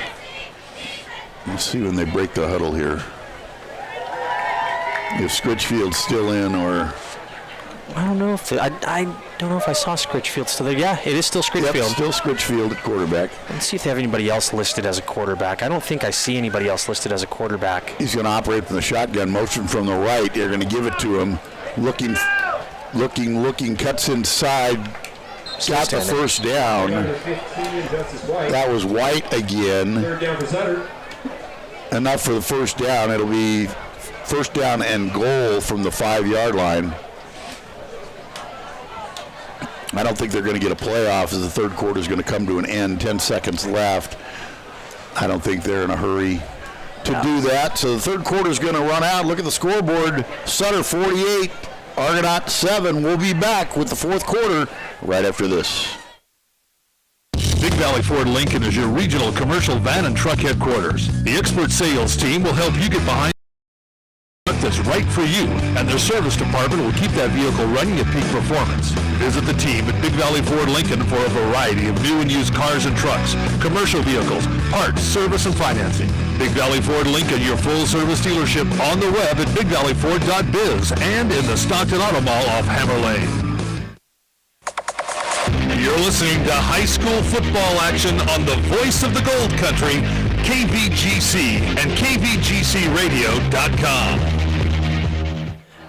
Let's see when they break the huddle here. If Scritchfield's still in or... I don't know if I don't know if I saw Scritchfield still there. Yeah, it is still Scritchfield. Yep, still Scritchfield at quarterback. Let's see if they have anybody else listed as a quarterback. I don't think I see anybody else listed as a quarterback. He's going to operate from the shotgun motion from the right. They're going to give it to him. Looking, cuts inside. Got the first down. That was White again. Third down for Sutter. Enough for the first down. It'll be first down and goal from the 5-yard line. I don't think they're going to get a playoff as the third quarter is going to come to an end. 10 seconds left. I don't think they're in a hurry to do that. So the third quarter is going to run out. Look at the scoreboard. Sutter 48, Argonaut 7. We'll be back with the fourth quarter right after this. Big Valley Ford Lincoln is your regional commercial van and truck headquarters. The expert sales team will help you get behind that's right for you, and their service department will keep that vehicle running at peak performance. Visit the team at Big Valley Ford Lincoln for a variety of new and used cars and trucks, commercial vehicles, parts, service, and financing. Big Valley Ford Lincoln, your full-service dealership on the web at bigvalleyford.biz and in the Stockton Auto Mall off Hammer Lane. You're listening to high school football action on the voice of the Gold Country, KVGC and KVGCradio.com.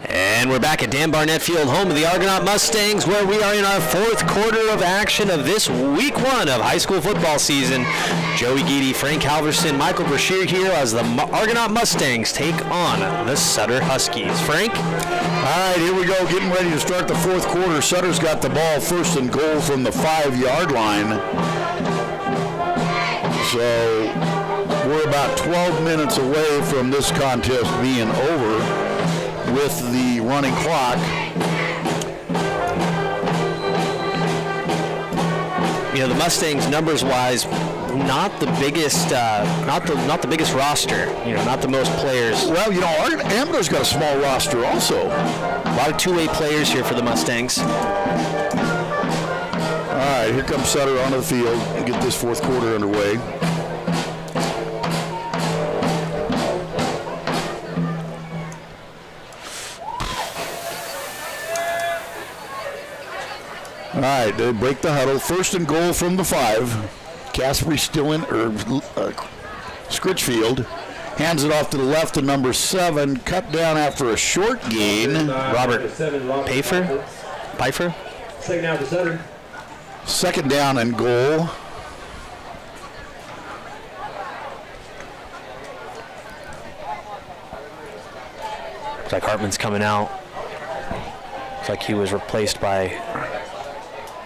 And we're back at Dan Barnett Field, home of the Argonaut Mustangs, where we are in our fourth quarter of action of this week 1 of high school football season. Joey Geedy, Frank Halverson, Michael Brashear here as the Argonaut Mustangs take on the Sutter Huskies. Frank? All right, here we go, getting ready to start the fourth quarter. Sutter's got the ball first and goal from the 5-yard line. So we're about 12 minutes away from this contest being over with the running clock. You know, the Mustangs, numbers-wise, not the biggest, not the biggest roster. You know, not the most players. Well, you know, Amador's got a small roster also. A lot of two-way players here for the Mustangs. right, here comes Sutter onto the field and get this fourth quarter underway. All right, they break the huddle. First and goal from the 5. Casper still in, Scritchfield hands it off to the left to number 7. Cut down after a short gain. Robert Pfeiffer? Second down to Sutter. Second down and goal. Looks like Hartman's coming out. Looks like he was replaced by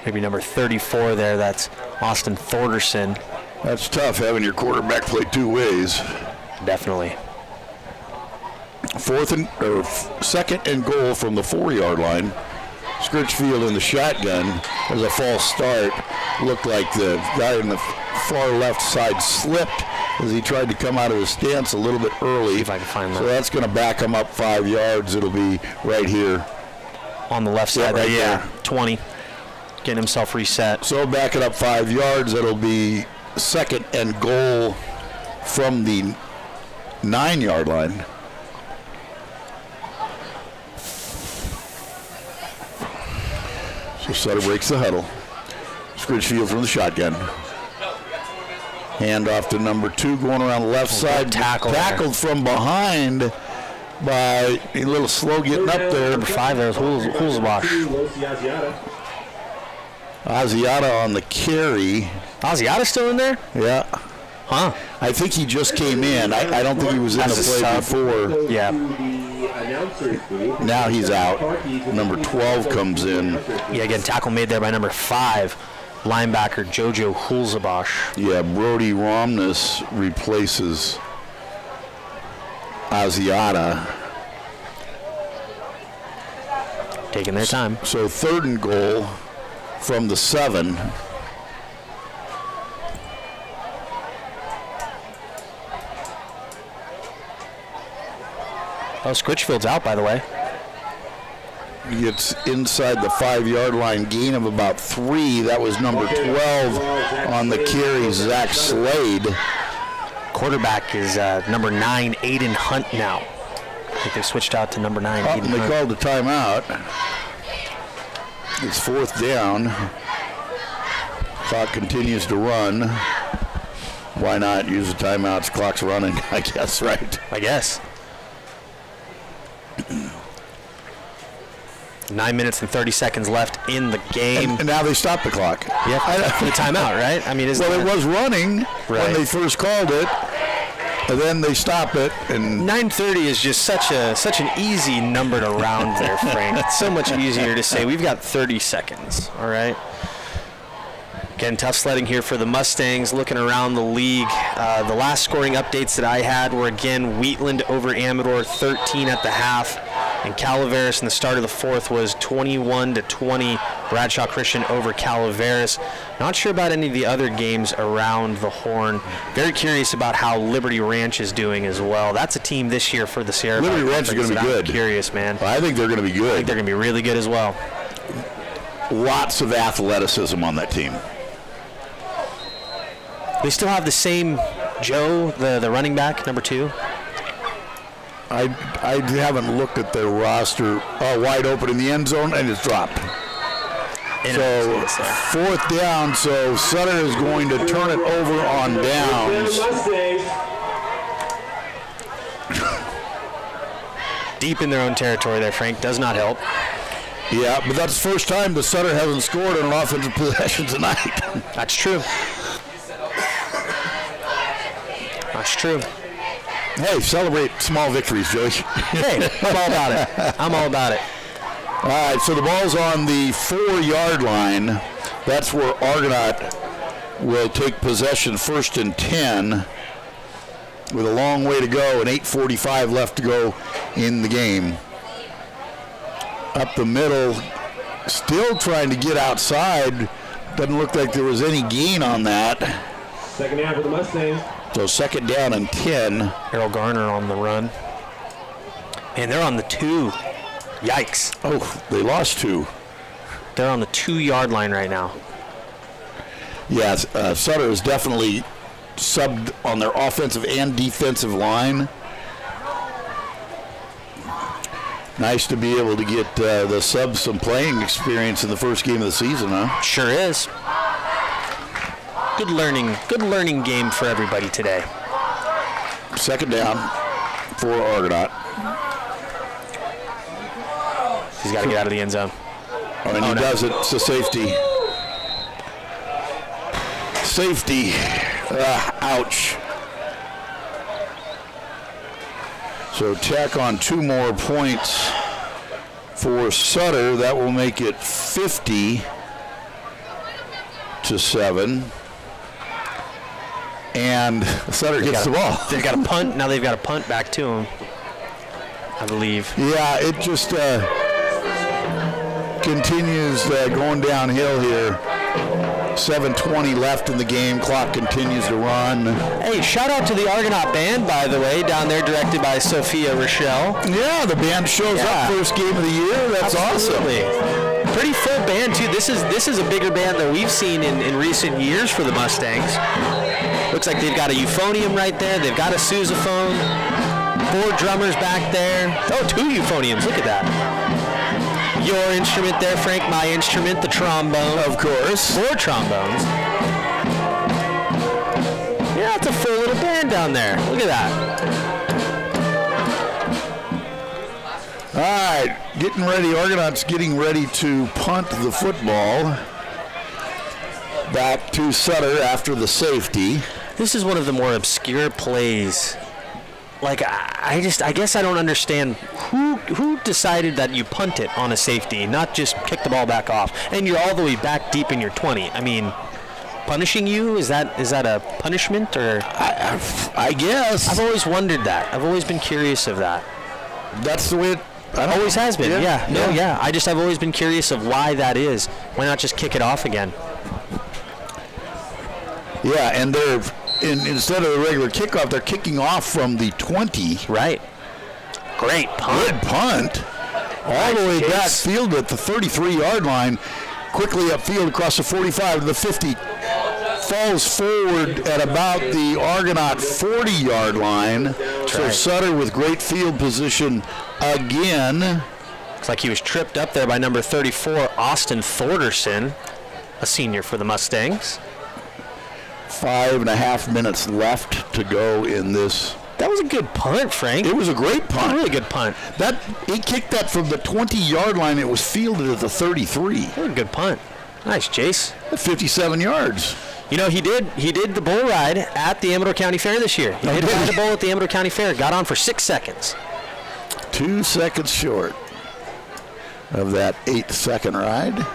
maybe number 34 there. That's Austin Thorderson. That's tough having your quarterback play two ways. Definitely. Second and goal from the 4-yard line. Scritchfield in the shotgun as a false start. Looked like the guy in the far left side slipped as he tried to come out of his stance a little bit early. If I can find that. So that's going to back him up 5 yards. It'll be right here. On the left side, right there. there. 20. Getting himself reset. So back it up 5 yards. That'll be second and goal from the 9-yard line. So Sutter breaks the huddle. Scritchfield from the shotgun. Hand off to number 2 going around the left side. Tackled from behind by a little slow getting up there. Number 5 there was Hulsbach. Asiata on the carry. Asiata still in there? Yeah. Huh. I think he just came in. I don't think he was in the play before. Yeah. Now he's out. Number 12 comes in. Yeah, again, tackle made there by number 5, linebacker Jojo Hulsbach. Yeah, Brody Romness replaces Asiata. Taking their time. So third and goal from the 7. Oh, Scritchfield's out, by the way. It's inside the 5-yard line, gain of about 3. That was number 12 on the carry, Zach Slade. Quarterback is number 9, Aiden Hunt now. I think they switched out to number 9, Aiden They Hunt. called a timeout. It's fourth down. Clock continues to run. Why not use the timeouts? Clock's running, I guess, right? I guess. 9 minutes and 30 seconds left in the game. And now they stop the clock. Yeah, for the timeout, right? I mean, it was running when they first called it, and then they stop it. And 9:30 is just such an easy number to round there, Frank. It's so much easier to say we've got 30 seconds. All right. Again, tough sledding here for the Mustangs. Looking around the league, the last scoring updates that I had were again Wheatland over Amador, 13 at the half, and Calaveras in the start of the fourth was 21-20. Bradshaw Christian over Calaveras. Not sure about any of the other games around the Horn. Very curious about how Liberty Ranch is doing as well. That's a team this year for the Sierra. Liberty Ranch is going to be good. I'm curious, man. I think they're going to be good. I think they're going to be really good as well. Lots of athleticism on that team. They still have the same Joe, the running back, number 2. I haven't looked at their roster. Wide open in the end zone, and it's dropped. So fourth down, so Sutter is going to turn it over on downs. Deep in their own territory there, Frank. Does not help. Yeah, but that's the first time the Sutter hasn't scored on an offensive possession tonight. That's true. That's true. Hey, celebrate small victories, Joey. Hey, I'm all about it. I'm all about it. All right, so the ball's on the 4-yard line. That's where Argonaut will take possession, first and 10, with a long way to go and 8:45 left to go in the game. Up the middle, still trying to get outside. Doesn't look like there was any gain on that. Second down for the Mustangs. So second down and 10. Errol Garner on the run. And they're on the 2. Yikes. Oh, they lost 2. They're on the 2-yard line right now. Yes, Sutter is definitely subbed on their offensive and defensive line. Nice to be able to get the subs some playing experience in the first game of the season, huh? Sure is. Good learning game for everybody today. Second down for Argonaut. He's got to get out of the end zone. And he does it. It's a safety. Safety. Ouch. So tack on 2 more points for Sutter. That will make it 50-7. And Sutter gets the ball. They've got a punt. Now they've got a punt back to him, I believe. Yeah, it just continues going downhill here. 7:20 left in the game. Clock continues to run. Hey, shout out to the Argonaut band, by the way, down there, directed by Sophia Rochelle. Yeah, the band shows up first game of the year. That's Absolutely. awesome. Pretty full band too. This is a bigger band than we've seen in recent years for the Mustangs. Looks like they've got a euphonium right there. They've got a sousaphone. 4 drummers back there. Oh, 2 euphoniums. Look at that. Your instrument there, Frank. My instrument, the trombone. Of course. 4 trombones. Yeah, it's a full little band down there. Look at that. All right, getting ready. Argonaut's getting ready to punt the football back to Sutter after the safety. This is one of the more obscure plays. Like, I guess I don't understand who decided that you punt it on a safety, not just kick the ball back off, and you're all the way back deep in your 20. I mean, punishing you, is that a punishment, or? I guess. I've always wondered that. I've always been curious of that. That's the way it always has been. Yeah. I've always been curious of why that is. Why not just kick it off again? Yeah, and they're instead of the regular kickoff, they're kicking off from the 20. Right. Great punt. Good punt. All the way back field at the 33-yard line. Quickly upfield across the 45 to the 50. Falls forward at about the Argonaut 40-yard line. So Sutter with great field position again. Looks like he was tripped up there by number 34, Austin Thorderson, a senior for the Mustangs. 5.5 minutes left to go in this. That was a good punt, Frank. It was a great punt. A really good punt. He kicked that from the 20-yard line. It was fielded at the 33. That was a good punt. Nice, Jace. 57 yards. You know, he did the bull ride at the Amador County Fair this year. He did ride the bull at the Amador County Fair. Got on for 6 seconds. 2 seconds short of that 8-second ride.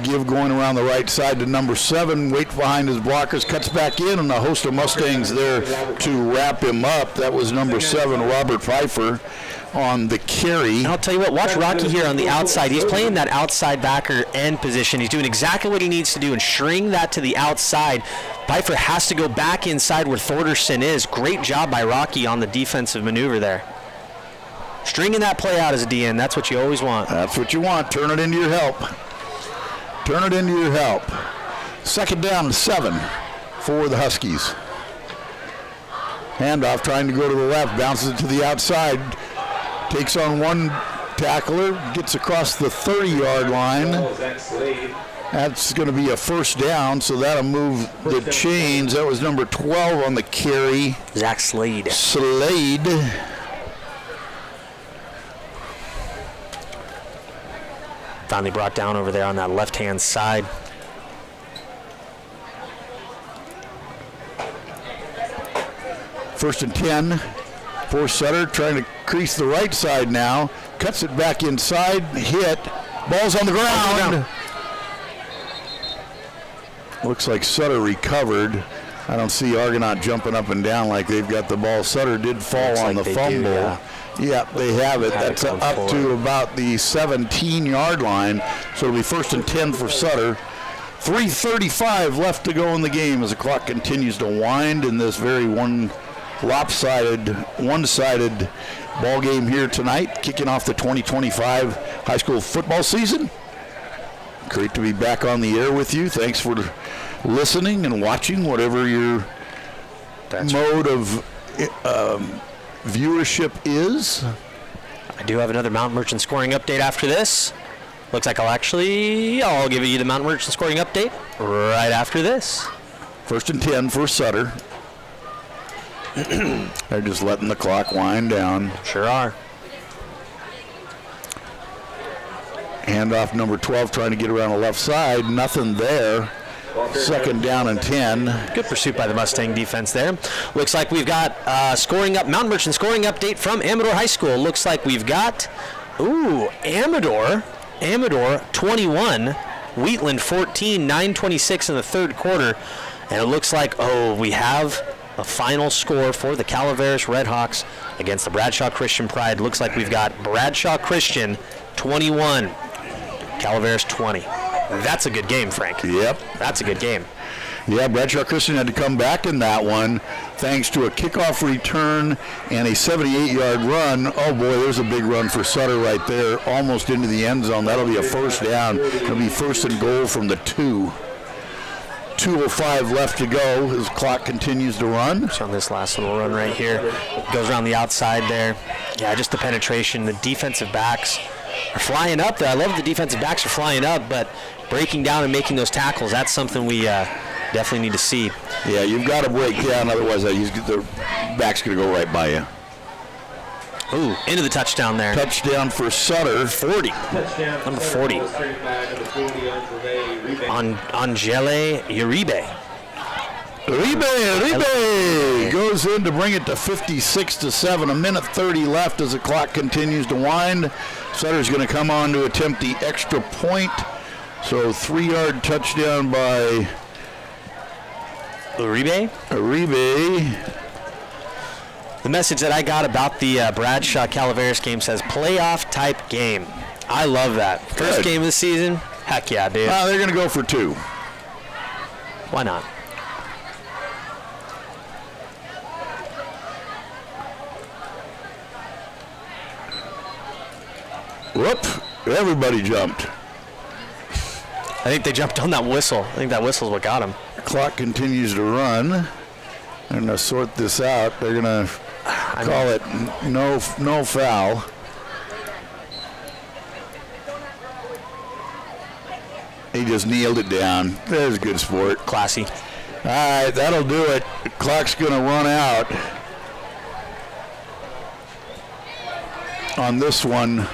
Give going around the right side to number 7. Wait behind his blockers. Cuts back in, and a host of Mustangs there to wrap him up. That was number 7, Robert Pfeiffer, on the carry. And I'll tell you what, watch Rocky here on the outside. He's playing that outside backer end position. He's doing exactly what he needs to do and string that to the outside. Pfeiffer has to go back inside where Thorderson is. Great job by Rocky on the defensive maneuver there. Stringing that play out as a DN, that's what you always want. That's what you want. Turn it into your help. Turn it into your help. Second down and 7 for the Huskies. Handoff trying to go to the left, bounces it to the outside, takes on one tackler, gets across the 30-yard line. That's going to be a first down, so that'll move the chains. That was number 12 on the carry. Zach Slade. Finally brought down over there on that left-hand side. First and 10 for Sutter, trying to crease the right side now. Cuts it back inside, hit. Ball's on the ground. Looks like Sutter recovered. I don't see Argonaut jumping up and down like they've got the ball. Sutter did fall on the fumble. Yeah, they have it. That's up to about the 17-yard line. So it'll be first and 10 for Sutter. 3:35 left to go in the game as the clock continues to wind in this very one-sided ball game here tonight, kicking off the 2025 high school football season. Great to be back on the air with you. Thanks for listening and watching, whatever your mode of viewership is. I do have another Mountain Merchant scoring update after this. Looks like I'll give you the Mountain Merchant scoring update right after this. 1st and 10 for Sutter. They're just letting the clock wind down. Sure are. Handoff number 12 trying to get around the left side. Nothing there. 2nd down and 10. Good pursuit by the Mustang defense there. Looks like we've got Mountain Merchant scoring update from Amador High School. Looks like we've got, Amador 21, Wheatland 14, 9:26 in the third quarter. And it looks like, we have a final score for the Calaveras Redhawks against the Bradshaw Christian Pride. Looks like we've got Bradshaw Christian 21, Calaveras 20. That's a good game, Frank. Yep. That's a good game. Yeah, Bradshaw Christian had to come back in that one thanks to a kickoff return and a 78-yard run. Oh, boy, there's a big run for Sutter right there, almost into the end zone. That'll be a 1st down. It'll be 1st and goal from the 2. 2:05 left to go. His clock continues to run. On this last little run right here. Goes around the outside there. Yeah, just the penetration. The defensive backs are flying up there. I love the defensive backs are flying up, but breaking down and making those tackles, that's something we definitely need to see. Yeah, you've got to break down, otherwise the back's going to go right by you. Ooh, into the touchdown there. Touchdown for Sutter. 40. Number 40. Angele Uribe. Uribe goes in to bring it to 56-7. A minute 30 left as the clock continues to wind. Sutter's going to come on to attempt the extra point. So 3-yard touchdown by Uribe. The message that I got about the Bradshaw Calaveras game says playoff type game. I love that. First game of the season. Heck yeah, dude. They're going to go for 2. Why not? Whoop. Everybody jumped. I think they jumped on that whistle. I think that whistle's what got him. Clock continues to run. They're going to sort this out. They're going to call it no foul. He just kneeled it down. There's good sport. Classy. All right, that'll do it. The clock's going to run out on this one.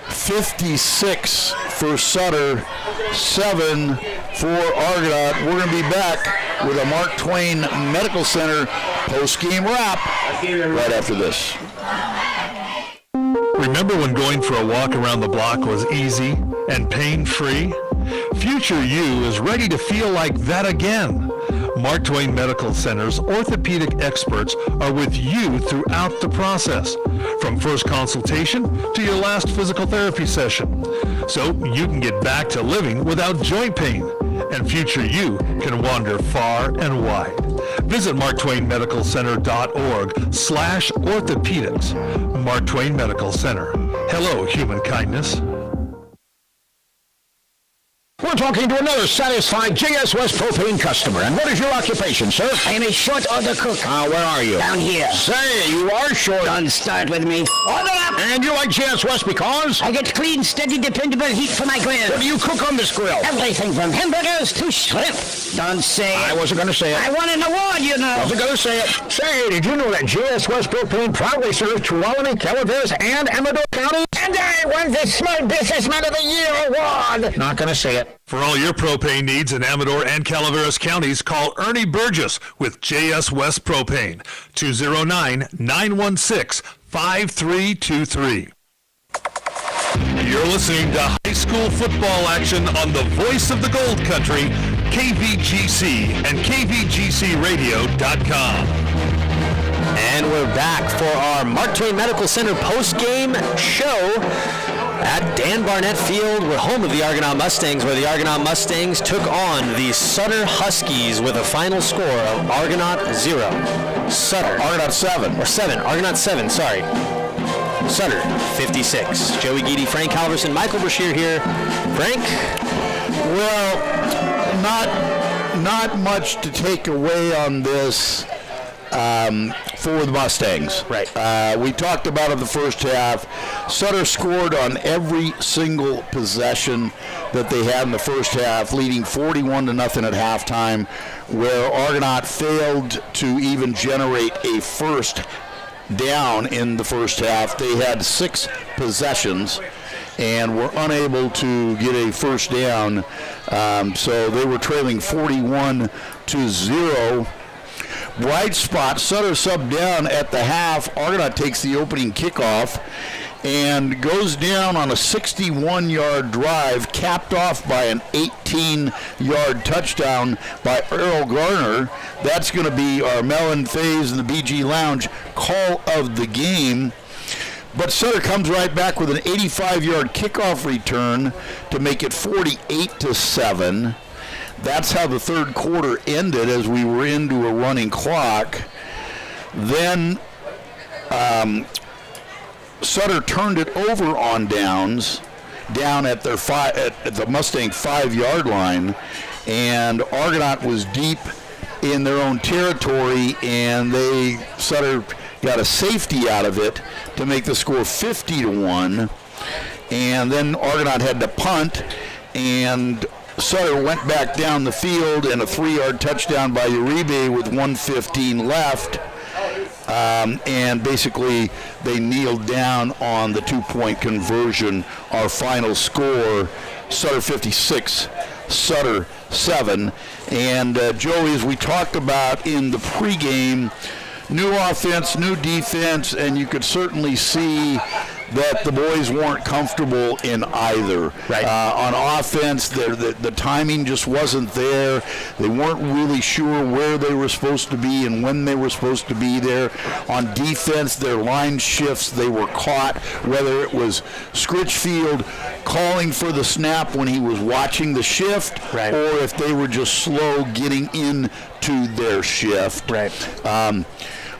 56 for Sutter, 7 for Argonaut. We're going to be back with a Mark Twain Medical Center post-game wrap right after this. Remember when going for a walk around the block was easy and pain-free? Future you is ready to feel like that again. Mark Twain Medical Center's orthopedic experts are with you throughout the process, from first consultation to your last physical therapy session, so you can get back to living without joint pain, and future you can wander far and wide. Visit marktwainmedicalcenter.org/orthopedics. Mark Twain Medical Center. Hello, human kindness. We're talking to another satisfied JS West propane customer. And what is your occupation, sir? I am a short order cook. Where are you? Down here. Say, you are short. Don't start with me. Order up! And you like JS West because? I get clean, steady, dependable heat for my grill. What do you cook on this grill? Everything from hamburgers to shrimp. Don't say it. I wasn't going to say it. I won an award, you know. Wasn't going to say it. Say, did you know that JS West propane proudly serves Tuolumne, Calaveras, and Amador counties? And I won the Small Businessman of the Year award. Not going to say it. For all your propane needs in Amador and Calaveras counties, call Ernie Burgess with JS West Propane, 209-916-5323. You're listening to high school football action on the voice of the Gold Country, KVGC and KVGCradio.com. And we're back for our Mark Twain Medical Center post-game show at Dan Barnett Field. We're home of the Argonaut Mustangs, where the Argonaut Mustangs took on the Sutter Huskies with a final score of Argonaut 0. Argonaut 7. Argonaut 7, sorry. Sutter 56. Joey Geedy, Frank Halverson, Michael Brashear here. Frank? Well, not not much to take away on this for the Mustangs. Right. We talked about it the first half. Sutter scored on every single possession that they had in the first half, leading 41-0 at halftime, where Argonaut failed to even generate a first down in the first half. They had 6 possessions and were unable to get a first down. So they were trailing 41-0. Bright spot, Sutter subbed down at the half. Argonaut takes the opening kickoff and goes down on a 61-yard drive, capped off by an 18-yard touchdown by Earl Garner. That's going to be our Mellon Faze and the BG Lounge call of the game. But Sutter comes right back with an 85-yard kickoff return to make it 48-7. That's how the third quarter ended, as we were into a running clock. Then Sutter turned it over on downs, down at their at the Mustang 5-yard line, and Argonaut was deep in their own territory, and Sutter got a safety out of it to make the score 50-1. And then Argonaut had to punt, and Sutter went back down the field, and a 3-yard touchdown by Uribe with 1:15 left. And basically they kneeled down on the 2-point conversion. Our final score, Sutter 56, Sutter 7. And Joey, as we talked about in the pregame, new offense, new defense, and you could certainly see that the boys weren't comfortable in either. Right. On offense, the timing just wasn't there. They weren't really sure where they were supposed to be and when they were supposed to be there. On defense, their line shifts, they were caught, whether it was Scritchfield calling for the snap when he was watching the shift, right, or if they were just slow getting into their shift. Right.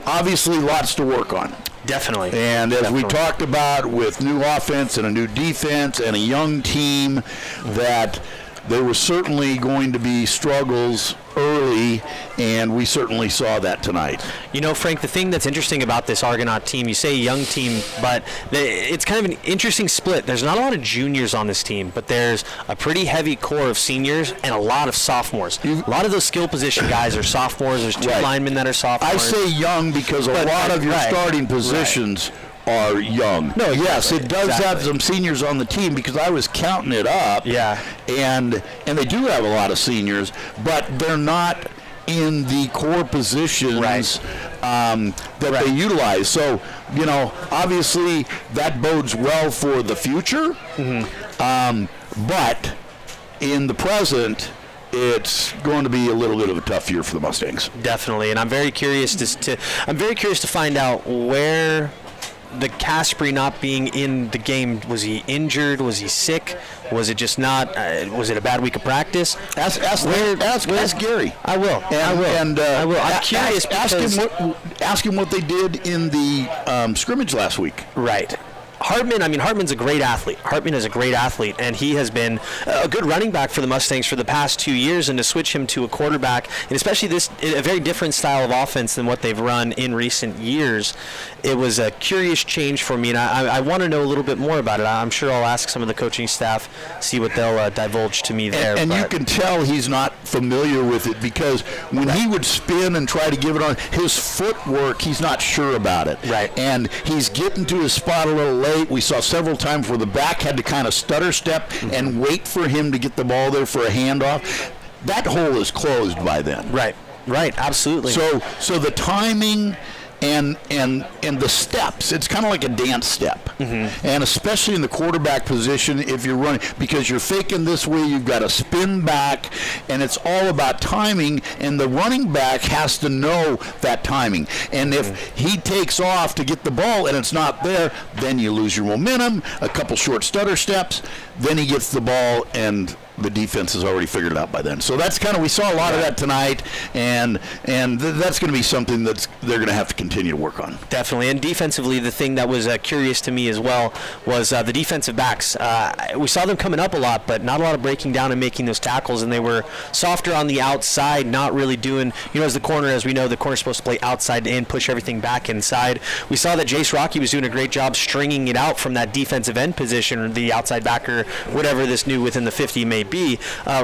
Obviously, lots to work on. Definitely. And as we talked about, with new offense and a new defense and a young team, that there were certainly going to be struggles early, and we certainly saw that tonight. You know, Frank, the thing that's interesting about this Argonaut team, you say young team, but it's kind of an interesting split. There's not a lot of juniors on this team, but there's a pretty heavy core of seniors and a lot of sophomores. A lot of those skill position guys are sophomores. There's 2 linemen that are sophomores. I say young because a lot of your starting positions are young. No, yes, it does have some seniors on the team, because I was counting it up. Yeah. And they do have a lot of seniors, but they're not in the core positions that they utilize. So, you know, obviously that bodes well for the future. But in the present, it's going to be a little bit of a tough year for the Mustangs. Definitely, and I'm very curious to find out where the Caspery not being in the game, was he injured? Was he sick? Was it just not? Was it a bad week of practice? Ask Gary. I will. I will. I'm curious. Ask him what they did in the scrimmage last week. Right. Hartman's a great athlete. Hartman is a great athlete, and he has been a good running back for the Mustangs for the past 2 years, and to switch him to a quarterback, and especially a very different style of offense than what they've run in recent years, it was a curious change for me, and I want to know a little bit more about it. I'm sure I'll ask some of the coaching staff, see what they'll divulge to me there. And you can tell he's not familiar with it, because when he would spin and try to give it on, his footwork, he's not sure about it. Right. And he's getting to his spot a little late. We saw several times where the back had to kind of stutter step and wait for him to get the ball there for a handoff. That hole is closed by then. Right, absolutely. So the timing and the steps, it's kind of like a dance step. And especially in the quarterback position, if you're running, because you're faking this way, you've got to spin back, and it's all about timing, and the running back has to know that timing. And if he takes off to get the ball and it's not there, then you lose your momentum, a couple short stutter steps, then he gets the ball, and the defense has already figured it out by then. So that's kind of, we saw a lot of that tonight, and that's going to be something they're going to have to continue to work on. Definitely, and defensively, the thing that was curious to me as well was the defensive backs. We saw them coming up a lot, but not a lot of breaking down and making those tackles, and they were softer on the outside, not really doing, as the corner, as we know, the corner's supposed to play outside in, push everything back inside. We saw that Jace Rocky was doing a great job stringing it out from that defensive end position, or the outside backer, whatever this new within the 50 may be.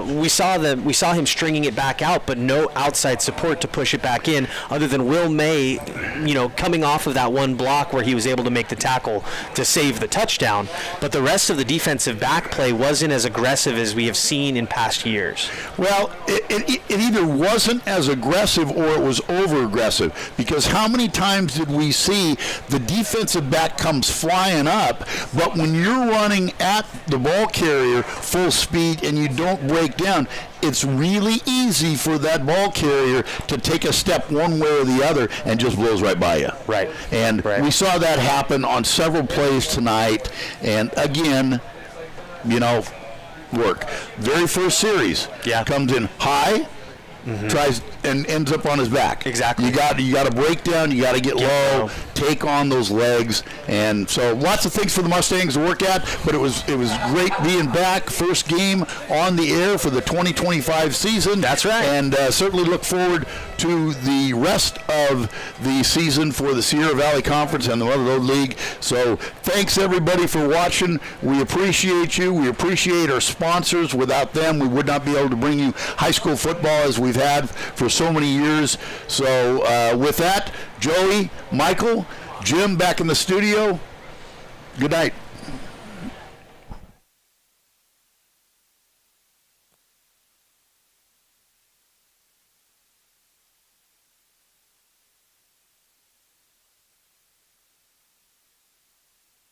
We saw him stringing it back out, but no outside support to push it back in, other than Will May, coming off of that one block where he was able to make the tackle to save the touchdown. But the rest of the defensive back play wasn't as aggressive as we have seen in past years. Well, it either wasn't as aggressive or it was over-aggressive, because how many times did we see the defensive back comes flying up, but when you're running at the ball carrier full speed and you don't break down, it's really easy for that ball carrier to take a step one way or the other and just blows right by you. Right. And we saw that happen on several plays tonight, and again, work. Very first series comes in high, tries and ends up on his back. Exactly. You got to break down. You got to get low, take on those legs, and so lots of things for the Mustangs to work at. But it was great being back. First game on the air for the 2025 season. That's right. And certainly look forward to the rest of the season for the Sierra Valley Conference and the Mother Lode League. So thanks everybody for watching. We appreciate you. We appreciate our sponsors. Without them, we would not be able to bring you high school football as we've had for so many years. So with that, Joey, Michael, Jim back in the studio. Good night.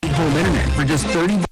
Home internet for just $30.